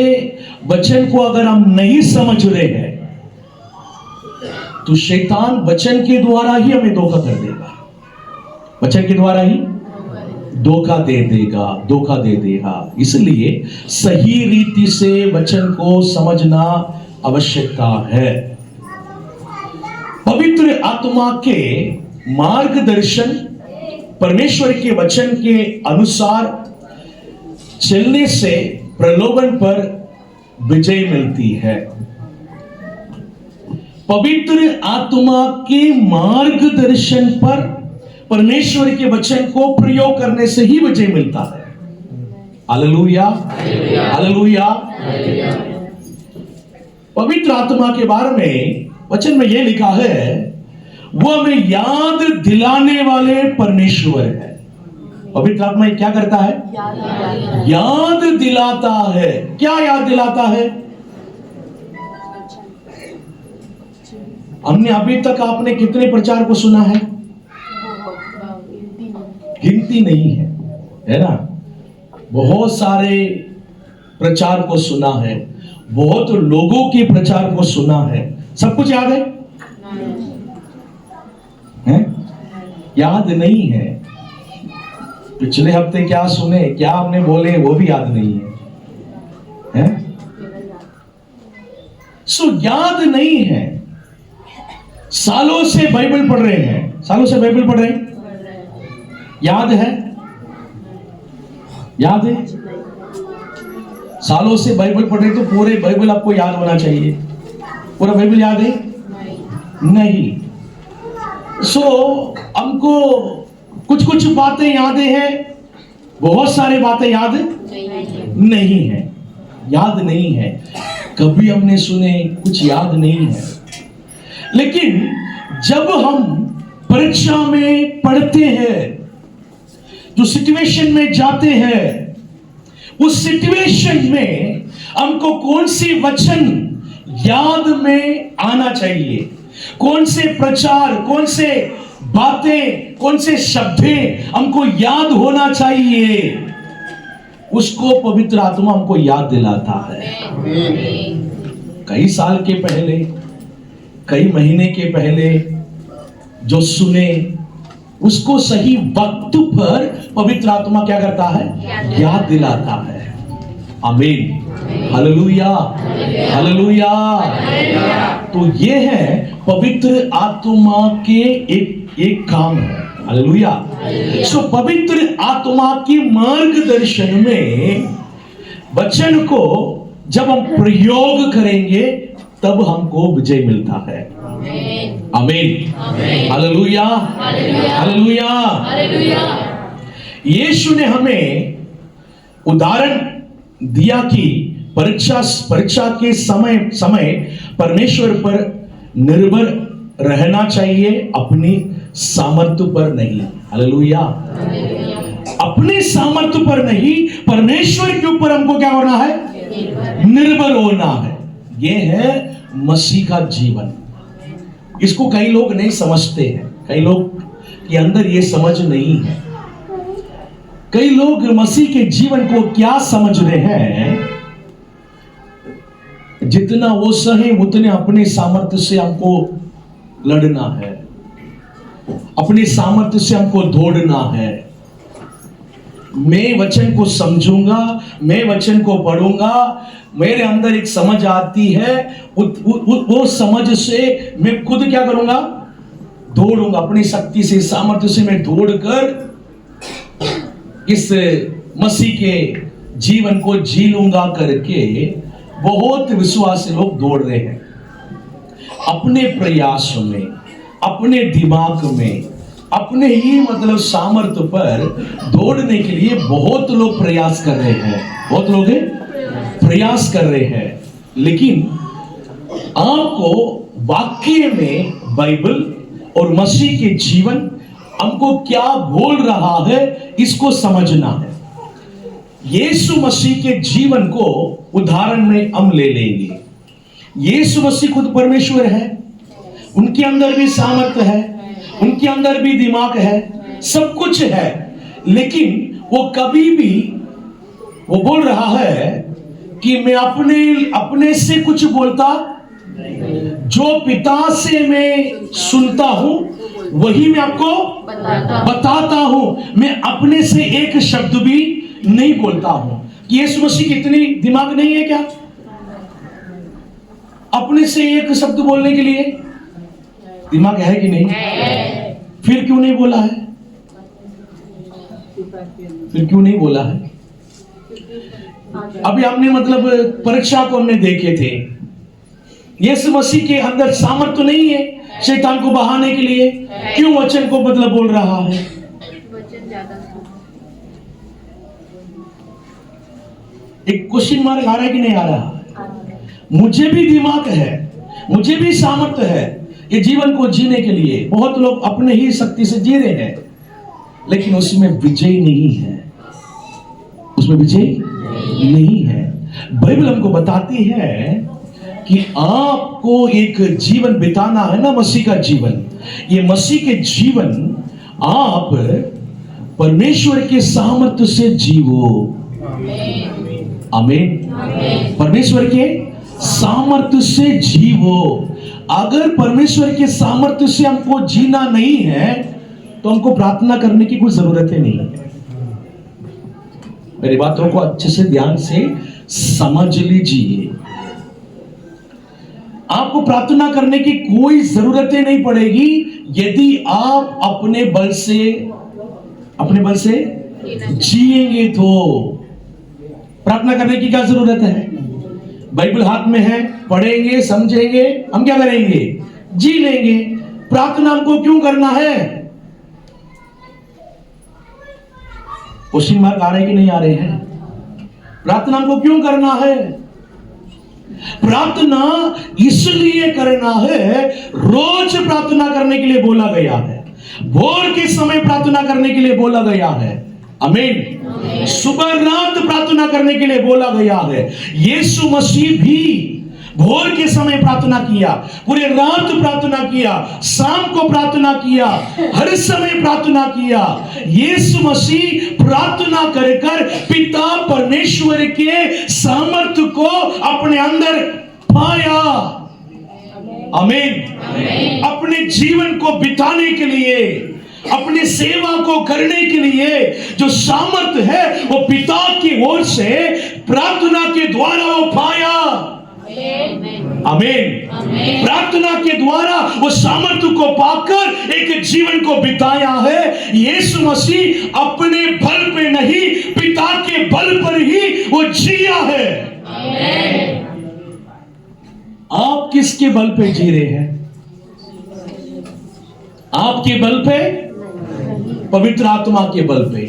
वचन को अगर हम नहीं समझ रहे हैं तो शैतान वचन के द्वारा ही हमें धोखा कर देगा, वचन के द्वारा ही धोखा दे देगा, धोखा दे देगा। इसलिए सही रीति से वचन को समझना आवश्यकता है। पवित्र आत्मा के मार्गदर्शन, परमेश्वर के वचन के अनुसार चलने से प्रलोभन पर विजय मिलती है। पवित्र आत्मा के मार्गदर्शन पर परमेश्वर के वचन को प्रयोग करने से ही विजय मिलता है। Hallelujah, hallelujah. पवित्र आत्मा के बारे में वचन में यह लिखा है, वो हमें याद दिलाने वाले परमेश्वर है। पवित्र आत्मा क्या करता है? याद दिलाता है। क्या याद दिलाता है? हमने अभी तक आपने कितने प्रचार को सुना है? गिनती नहीं है ना? बहुत सारे प्रचार को सुना है, बहुत लोगों के प्रचार को सुना है। सब कुछ याद है? याद नहीं है। पिछले हफ्ते क्या सुने, क्या हमने बोले, वो भी याद नहीं है, सो याद नहीं है। सालों से बाइबल पढ़ रहे हैं, सालों से बाइबल पढ़ रहे हैं, याद है? याद है? सालों से बाइबल पढ़ रहे तो पूरे बाइबल आपको याद होना चाहिए। पूरा बाइबल याद है? नहीं। सो हमको कुछ कुछ बातें याद है, बहुत सारी बातें याद नहीं है। याद नहीं है, कभी हमने सुने, कुछ याद नहीं है। लेकिन जब हम परीक्षा में पढ़ते हैं, जो सिचुएशन में जाते हैं, उस सिचुएशन में हमको कौन सी वचन याद में आना चाहिए, कौन से प्रचार, कौन से बातें, कौन से शब्दें हमको याद होना चाहिए, उसको पवित्र आत्मा हमको याद दिलाता है। कई साल के पहले, कई महीने के पहले जो सुने, उसको सही वक्त पर पवित्र आत्मा क्या करता है? याद दिलाता है। आमीन, हालेलुया, हालेलुया। तो ये है पवित्र आत्मा के एक काम है। हालेलुया। सो पवित्र आत्मा की मार्गदर्शन में वचन को जब हम प्रयोग करेंगे तब हमको विजय मिलता है। आमीन, हालेलुया, हालेलुया। यीशु ने हमें उदाहरण दिया कि परीक्षा के समय परमेश्वर पर निर्भर रहना चाहिए, अपनी सामर्थ्य पर नहीं। हालेलुया। अपने सामर्थ्य पर नहीं, परमेश्वर के ऊपर हमको क्या होना है? निर्भर होना है। यह है मसीह का जीवन। इसको कई लोग नहीं समझते हैं, कई लोग के अंदर ये समझ नहीं है। कई लोग मसीह के जीवन को क्या समझ रहे हैं, जितना वो सहे उतने अपने सामर्थ्य से हमको लड़ना है, अपने सामर्थ्य से हमको दौड़ना है। मैं वचन को समझूंगा, मैं वचन को पढ़ूंगा, मेरे अंदर एक समझ आती है, वो समझ से मैं खुद क्या करूंगा? दौड़ूंगा। अपनी शक्ति से, सामर्थ्य से मैं दौड़कर इस मसीह के जीवन को जी लूंगा करके बहुत विश्वासी लोग दौड़ रहे हैं। अपने प्रयास में, अपने दिमाग में, अपने ही मतलब सामर्थ्य पर दौड़ने के लिए बहुत लोग प्रयास कर रहे हैं, बहुत लोग प्रयास कर रहे हैं। लेकिन आपको वाक्य में बाइबल और मसीह के जीवन हमको क्या बोल रहा है, इसको समझना है। यीशु मसीह के जीवन को उदाहरण में हम ले लेंगे। यीशु मसीह खुद परमेश्वर है, उनके अंदर भी सामर्थ्य है, उनके अंदर भी दिमाग है, सब कुछ है। लेकिन वो कभी भी वो बोल रहा है कि मैं अपने से कुछ बोलता, जो पिता से मैं सुनता हूं वही मैं आपको बताता हूं। मैं अपने से एक शब्द भी नहीं बोलता हूं। कि यीशु मसीह की इतनी दिमाग नहीं है क्या अपने से एक शब्द बोलने के लिए? दिमाग है कि नहीं? फिर क्यों नहीं बोला है? फिर क्यों नहीं बोला है? अभी हमने मतलब परीक्षा को हमने देखे थे, यीशु मसीह के अंदर सामर्थ्य नहीं है शैतान को बहाने के लिए? क्यों वचन को मतलब बोल रहा है? वचन ज्यादा एक क्वेश्चन मार्क आ रहा है कि नहीं आ रहा? मुझे भी दिमाग है, मुझे भी सामर्थ्य है ये जीवन को जीने के लिए। बहुत लोग अपने ही शक्ति से जी रहे हैं, लेकिन उसमें विजय नहीं है, उसमें विजय नहीं है। बाइबल हमको बताती है कि आपको एक जीवन बिताना है ना, मसीह का जीवन। ये मसीह के जीवन आप परमेश्वर के सामर्थ्य से जीवो। आमीन। परमेश्वर के सामर्थ्य से जीवो। अगर परमेश्वर के सामर्थ्य से हमको जीना नहीं है तो हमको प्रार्थना करने की कोई जरूरत ही नहीं है। मेरी बातों को अच्छे से ध्यान से समझ लीजिए। आपको प्रार्थना करने की कोई जरूरत ही नहीं पड़ेगी यदि आप अपने बल से जिएंगे तो। प्रार्थना करने की क्या जरूरत है? बाइबल हाथ में है, पढ़ेंगे, समझेंगे, हम क्या करेंगे? जी लेंगे। प्रार्थना हमको क्यों करना है? क्वेश्चन मार्क आ रहे कि नहीं आ रहे हैं? प्रार्थना हमको क्यों करना है? प्रार्थना इसलिए करना है, रोज प्रार्थना करने के लिए बोला गया है, भोर के समय प्रार्थना करने के लिए बोला गया है। आमीन। सुबह रात प्रार्थना करने के लिए बोला गया है। यीशु मसीह भी भोर के समय प्रार्थना किया, पूरे रात प्रार्थना किया, शाम को प्रार्थना किया, हर समय प्रार्थना किया। यीशु मसीह प्रार्थना कर कर पिता परमेश्वर के सामर्थ्य को अपने अंदर पाया। आमीन। अपने जीवन को बिताने के लिए, अपनी सेवा को करने के लिए जो सामर्थ्य है वो पिता की ओर से प्रार्थना के द्वारा वो पाया। आमीन। प्रार्थना के द्वारा वो सामर्थ्य को पाकर एक जीवन को बिताया है। यीशु मसीह अपने बल पे नहीं, पिता के बल पर ही वो जिया है। आप किसके बल पे जी रहे हैं? आपके बल पे? पवित्र आत्मा के बल पे।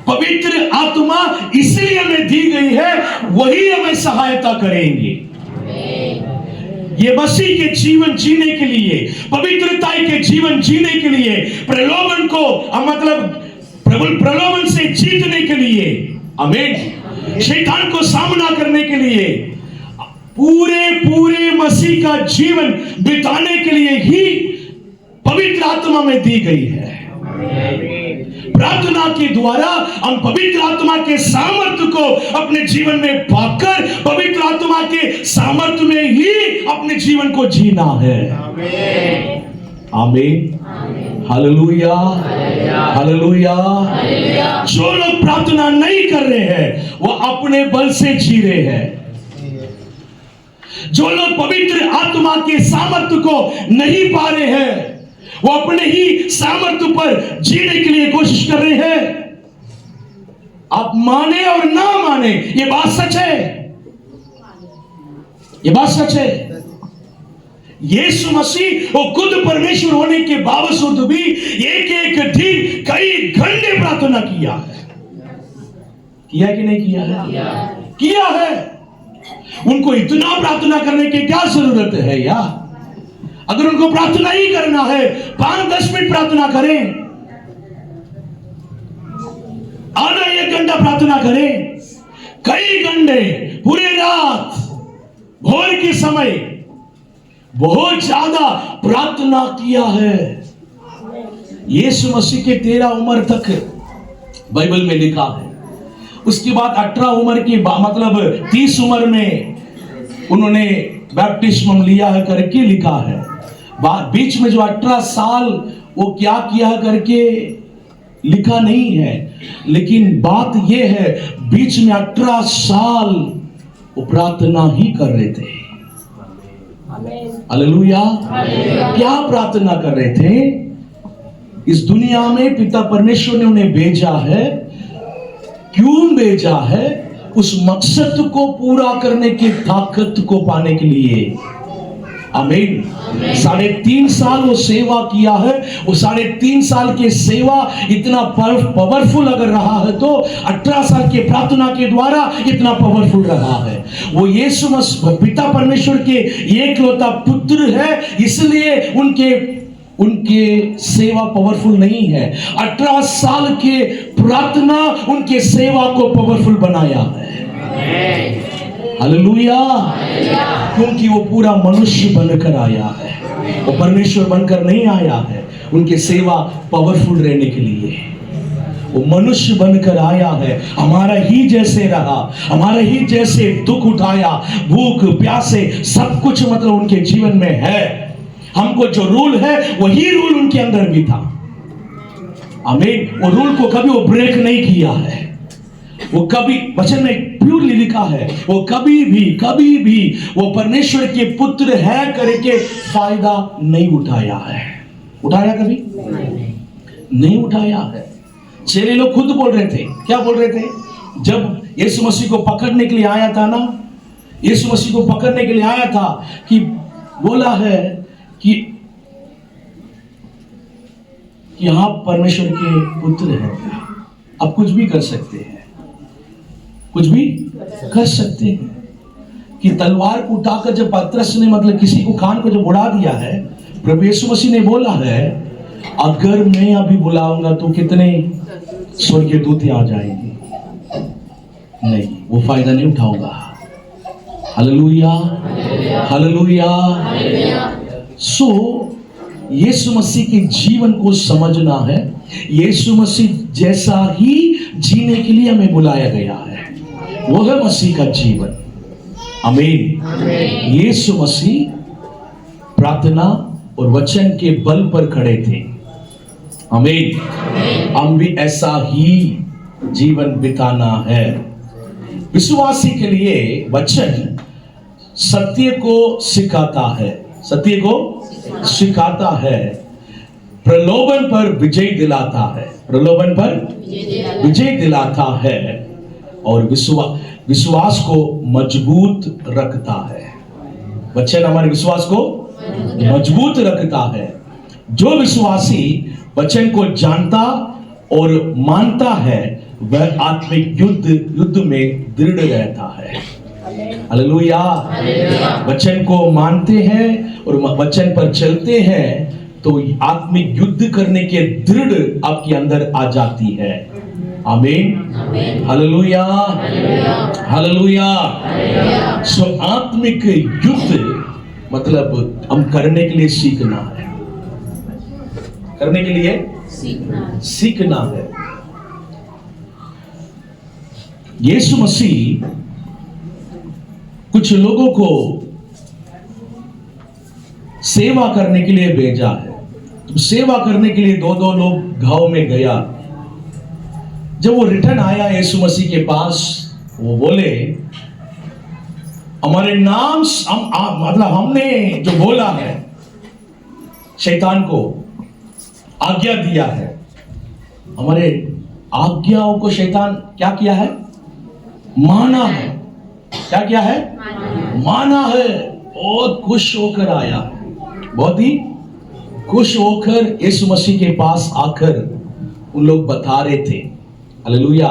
पवित्र आत्मा इसलिए हमें दी गई है, वही हमें सहायता करेंगे ये मसीह के जीवन जीने के लिए, पवित्रता के जीवन जीने के लिए, प्रलोभन को मतलब प्रलोभन से जीतने के लिए। आमीन। शैतान को सामना करने के लिए, पूरे मसीह का जीवन बिताने के लिए ही पवित्र आत्मा में दी गई है। प्रार्थना के द्वारा हम पवित्र आत्मा के सामर्थ्य को अपने जीवन में पाकर पवित्र आत्मा के सामर्थ्य में ही अपने जीवन को जीना है। आमीन। Hallelujah, hallelujah. जो लोग प्रार्थना नहीं कर रहे हैं वो अपने बल से जी रहे हैं। जो लोग पवित्र आत्मा के सामर्थ्य को नहीं पा रहे हैं वो अपने ही सामर्थ्य पर जीने के लिए कोशिश कर रहे हैं। आप माने और ना माने, ये बात सच है, ये बात सच है। यीशु मसीह वो खुद परमेश्वर होने के बावजूद भी एक दिन कई घंटे प्रार्थना किया है। किया कि नहीं किया है? किया है। उनको इतना प्रार्थना करने की क्या जरूरत है यार? अगर उनको प्रार्थना ही करना है 5-10 मिनट प्रार्थना करें, आधा 1 घंटा प्रार्थना करें, कई घंटे, पूरे रात, भोर के समय बहुत ज्यादा प्रार्थना किया है। यीशु मसीह के 13 उम्र तक बाइबल में लिखा है। उसके बाद 18 उम्र की मतलब 30 उम्र में उन्होंने बैप्टिस्म लिया है करके लिखा है। बीच में जो 18 साल वो क्या किया करके लिखा नहीं है, लेकिन बात यह है बीच में 18 साल वो प्रार्थना ही कर रहे थे। हालेलुया। क्या प्रार्थना कर रहे थे? इस दुनिया में पिता परमेश्वर ने उन्हें भेजा है। क्यों भेजा है? उस मकसद को पूरा करने की ताकत को पाने के लिए। आमीन। 3.5 साल वो सेवा किया है। वो 3.5 साल के सेवा इतना पावरफुल अगर रहा है तो 18 साल के प्रार्थना के द्वारा इतना पावरफुल रहा है। वो यीशु मसीह पिता परमेश्वर के एकलौता पुत्र है, इसलिए उनके सेवा पावरफुल नहीं है। 18 साल के प्रार्थना उनके सेवा को पावरफुल बनाया है। हालेलुया। क्योंकि वो पूरा मनुष्य बनकर आया है, वो परमेश्वर बनकर नहीं आया है। उनके सेवा पावरफुल रहने के लिए वो मनुष्य बनकर आया है। हमारा ही जैसे रहा, हमारा ही जैसे दुख उठाया, भूख प्यासे सब कुछ मतलब उनके जीवन में है। हमको जो रूल है वही रूल उनके अंदर भी था। आमीन। वो रूल को कभी वो ब्रेक नहीं किया है। वो कभी वचन में प्योरली लिखा है, वो कभी भी वो परमेश्वर के पुत्र है करके फायदा नहीं उठाया है। उठाया कभी नहीं उठाया है। चेले लोग खुद बोल रहे थे, क्या बोल रहे थे? जब यीशु मसीह को पकड़ने के लिए आया था ना, यीशु मसीह को पकड़ने के लिए आया था कि बोला है कि आप परमेश्वर के पुत्र हैं, आप कुछ भी कर सकते हैं, कुछ भी कर सकते हैं। कि तलवार को उठाकर जब पतरस ने मतलब किसी को कान को जब उड़ा दिया है, प्रभु यीशु मसीह ने बोला है अगर मैं अभी बुलाऊंगा तो कितने स्वर्गीय दूत आ जाएंगे? नहीं, वो फायदा नहीं उठाऊंगा। Hallelujah, hallelujah. सो यीशु मसीह के जीवन को समझना है। यीशु मसीह जैसा ही जीने के लिए हमें बुलाया गया है, वो है मसीह का जीवन। आमीन। यीशु मसीह प्रार्थना और वचन के बल पर खड़े थे। आमीन। हम भी ऐसा ही जीवन बिताना है। विश्वासी के लिए वचन सत्य को सिखाता है, सत्य को सिखाता है, प्रलोभन पर विजय दिलाता है, प्रलोभन पर विजय दिलाता है और विश्वास को मजबूत रखता है। वचन हमारे विश्वास को मजबूत रखता है। जो विश्वासी वचन को जानता और मानता है वह आत्मिक युद्ध में दृढ़ रहता है। हालेलुया। वचन को मानते हैं और वचन पर चलते हैं तो आत्मिक युद्ध करने के दृढ़ आपके अंदर आ जाती है। आमीन। Hallelujah, hallelujah. सो आत्मिक युद्ध मतलब हम करने के लिए सीखना है, करने के लिए सीखना है। यीशु मसीह कुछ लोगों को सेवा करने के लिए भेजा है। तो सेवा करने के लिए 2-2 लोग गांव में गया। जब वो रिटर्न आया यीशु मसीह के पास, वो बोले हमारे नाम मतलब हमने जो बोला है, शैतान को आज्ञा दिया है, हमारे आज्ञाओं को शैतान क्या किया है? माना है। क्या किया है? माना है। बहुत खुश होकर आया, बहुत ही खुश होकर यीशु मसीह के पास आकर उन लोग बता रहे थे, हालेलुया,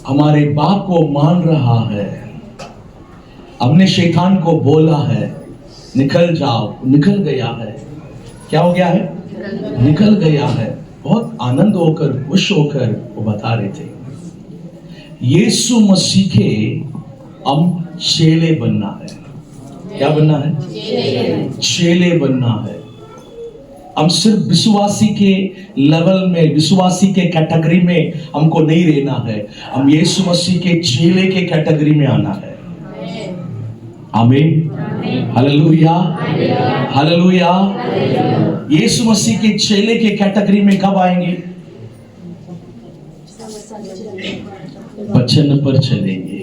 हमारे बाप को मान रहा है, हमने शैतान को बोला है निकल जाओ, निकल गया है। क्या हो गया है? निकल गया है। बहुत आनंद होकर खुश होकर वो बता रहे थे। यीशु मसीह के हम चेले बनना है। क्या बनना है? चेले बनना है। हम सिर्फ विश्वासी के लेवल में, विश्वासी के कैटेगरी में हमको नहीं रहना है, हम यीशु मसीह के चेले के कैटेगरी में आना है। आमीन, हालेलुया, हालेलुया। यीशु मसीह के चेले के कैटेगरी में कब आएंगे? वचन पर चलेंगे।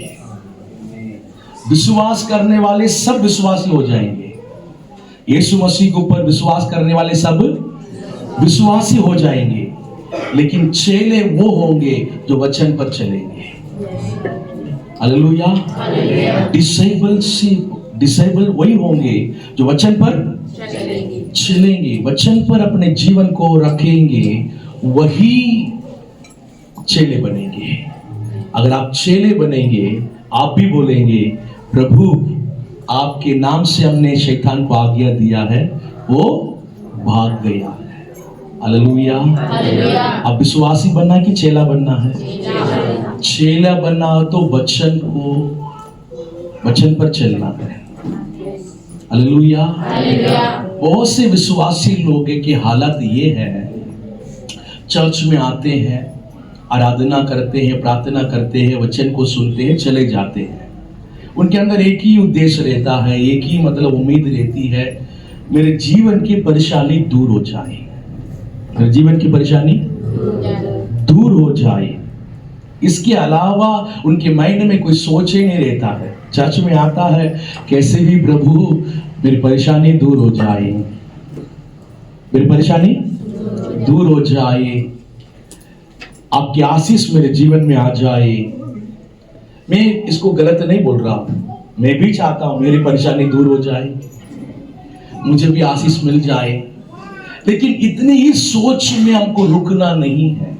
विश्वास करने वाले सब विश्वासी हो जाएंगे। यीशु मसीह के ऊपर विश्वास करने वाले सब विश्वासी हो जाएंगे, लेकिन चेले वो होंगे जो वचन पर चलेंगे। हालेलुया। डिसेबल वही होंगे जो वचन पर चलेंगे, वचन पर अपने जीवन को रखेंगे, वही चेले बनेंगे। अगर आप चेले बनेंगे, आप भी बोलेंगे प्रभु आपके नाम से हमने शैतान को आज्ञा दिया है, वो भाग गया है। हालेलुया। अब विश्वासी बनना है कि चेला बनना है? चेला बनना हो तो वचन पर चलना है। हालेलुया। बहुत से विश्वासी लोगों की हालत ये है, चर्च में आते हैं, आराधना करते हैं, प्रार्थना करते हैं, वचन को सुनते हैं, चले जाते हैं। उनके अंदर एक ही उद्देश्य रहता है, एक ही मतलब उम्मीद रहती है, मेरे जीवन की परेशानी दूर हो जाए, मेरे जीवन की परेशानी दूर हो जाए। इसके अलावा उनके माइंड में कोई सोच ही नहीं रहता है। चर्च में आता है, कैसे भी प्रभु मेरी परेशानी दूर हो जाए, मेरी परेशानी दूर हो जाए, आपकी आशीष मेरे जीवन में आ जाए। मैं इसको गलत नहीं बोल रहा हूं, मैं भी चाहता हूं मेरी परेशानी दूर हो जाए, मुझे भी आशीष मिल जाए, लेकिन इतनी ही सोच में हमको रुकना नहीं है,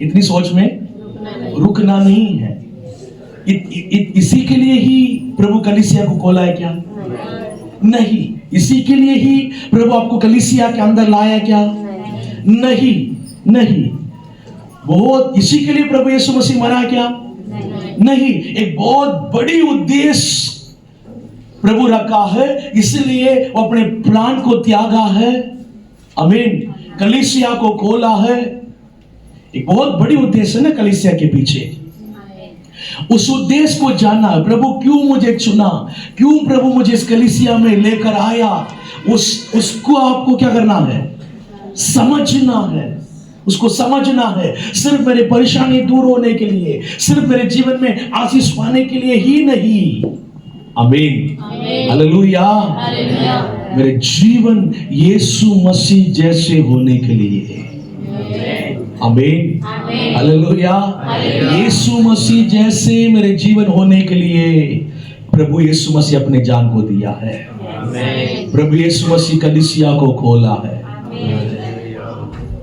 इतनी सोच में रुकना नहीं है। इसी के लिए ही प्रभु कलीसिया को खोला है क्या? नहीं। इसी के लिए ही प्रभु आपको कलीसिया के अंदर लाया क्या? नहीं। बहुत इसी के लिए प्रभु यीशु मसीह मरा क्या? नहीं। एक बहुत बड़ी उद्देश्य प्रभु रखा है, इसलिए वो अपने प्राण को त्यागा है। आमीन। कलीसिया को खोला है, एक बहुत बड़ी उद्देश्य है ना कलीसिया के पीछे। उस उद्देश्य को जानना है, प्रभु क्यों मुझे चुना, क्यों प्रभु मुझे इस कलीसिया में लेकर आया, उसको आपको क्या करना है? समझना है, उसको समझना है। सिर्फ मेरे परेशानी दूर होने के लिए, सिर्फ मेरे जीवन में आशीष पाने के लिए ही नहीं। आमीन। हालेलुया। मेरे जीवन यीशु मसीह जैसे होने के लिए। आमीन। हालेलुया। यीशु मसीह जैसे मेरे जीवन होने के लिए प्रभु यीशु मसीह अपने जान को दिया है। प्रभु यीशु मसीह कलीसिया को खोला है,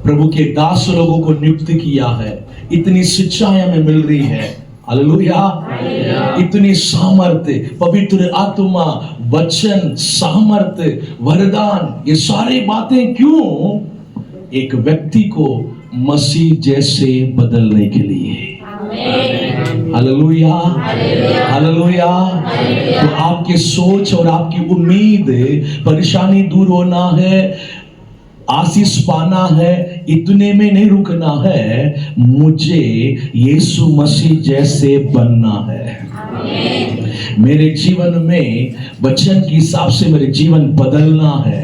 प्रभु के दास लोगों को नियुक्त किया है। इतनी शिक्षाएं हमें मिल रही है। हालेलुया। इतनी सामर्थ्य, पवित्र आत्मा, वचन, सामर्थ्य, वरदान, ये सारी बातें क्यों? एक व्यक्ति को मसीह जैसे बदलने के लिए। हालेलुया। हालेलुया। तो आपकी सोच और आपकी उम्मीद, परेशानी दूर होना है, आशीष पाना है, इतने में नहीं रुकना है, मुझे यीशु मसीह जैसे बनना है। मेरे जीवन में वचन के हिसाब से मेरे जीवन बदलना है।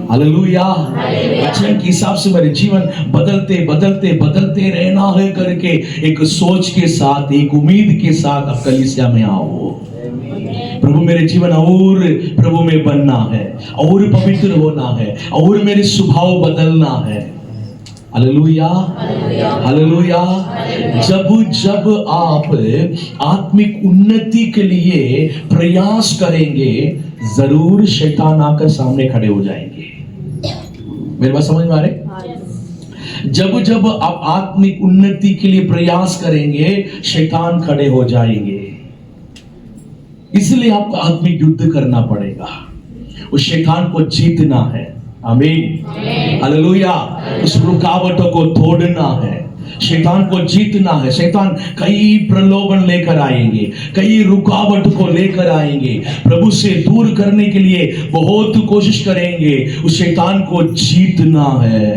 हालेलुया। वचन के हिसाब से मेरे जीवन बदलते रहना है करके एक सोच के साथ, एक उम्मीद के साथ आप कलीसिया में आओ। प्रभु मेरे जीवन और प्रभु में बनना है, और पवित्र होना है, और मेरे स्वभाव बदलना है। हालेलुया। हालेलुया। जब आप आत्मिक उन्नति के लिए प्रयास करेंगे, जरूर शैतान आकर सामने खड़े हो जाएंगे। मेरी बात समझ में आ रही? जब आप आत्मिक उन्नति के लिए प्रयास करेंगे, शैतान खड़े हो जाएंगे। इसलिए आपको आत्मिक युद्ध करना पड़ेगा, उस शैतान को जीतना है। आमीन। हालेलुया। उस रुकावटों को तोड़ना है, शैतान को जीतना है। शैतान कई प्रलोभन लेकर आएंगे, कई रुकावट को लेकर आएंगे, प्रभु से दूर करने के लिए बहुत कोशिश करेंगे। उस शैतान को जीतना है,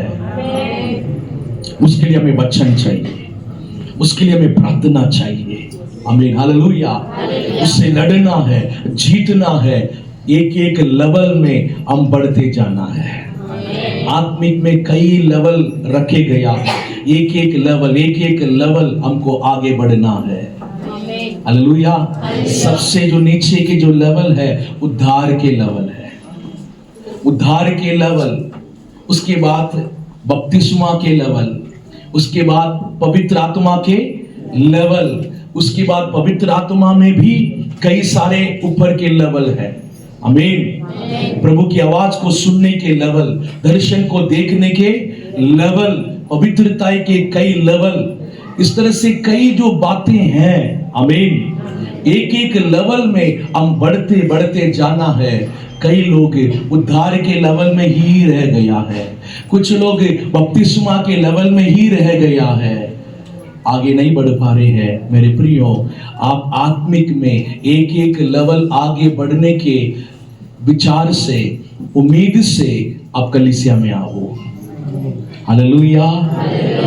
उसके लिए हमें वचन चाहिए, उसके लिए हमें प्रार्थना चाहिए। आमीन। हालेलुया। उससे लड़ना है, जीतना है। एक एक लेवल में हम बढ़ते जाना है। आत्मिक में कई लेवल रखे गया, एक एक लेवल हमको आगे बढ़ना है। हालेलुया। सबसे जो नीचे के जो लेवल है, उद्धार के लेवल है, उद्धार के लेवल, उसके बाद बपतिस्मा के लेवल, उसके बाद पवित्र आत्मा के लेवल, उसके बाद पवित्र आत्मा में भी कई सारे ऊपर के लेवल है। आमीन। प्रभु की आवाज को सुनने के लेवल, दर्शन को देखने के लेवल, पवित्रता के कई लेवल, इस तरह से कई जो बातें हैं। आमीन। एक एक लेवल में हम बढ़ते बढ़ते जाना है। कई लोग उद्धार के लेवल में ही रह गया है, कुछ लोग बपतिस्मा के लेवल में ही रह गया है, आगे नहीं बढ़ पा रहे हैं। मेरे प्रियो, आप आत्मिक में एक एक लेवल आगे बढ़ने के विचार से, उम्मीद से आप कलीसिया में आओ। हालेलुया।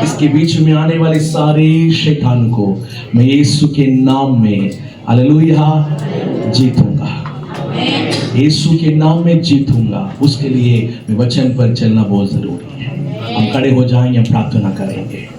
इसके बीच में आने वाले सारे शैतान को मैं यीशु के नाम में, हालेलुया, जीतूंगा। यीशु के नाम में जीतूंगा। उसके लिए मैं वचन पर चलना बहुत जरूरी है। हम खड़े हो जाएंगे, प्रार्थना करेंगे।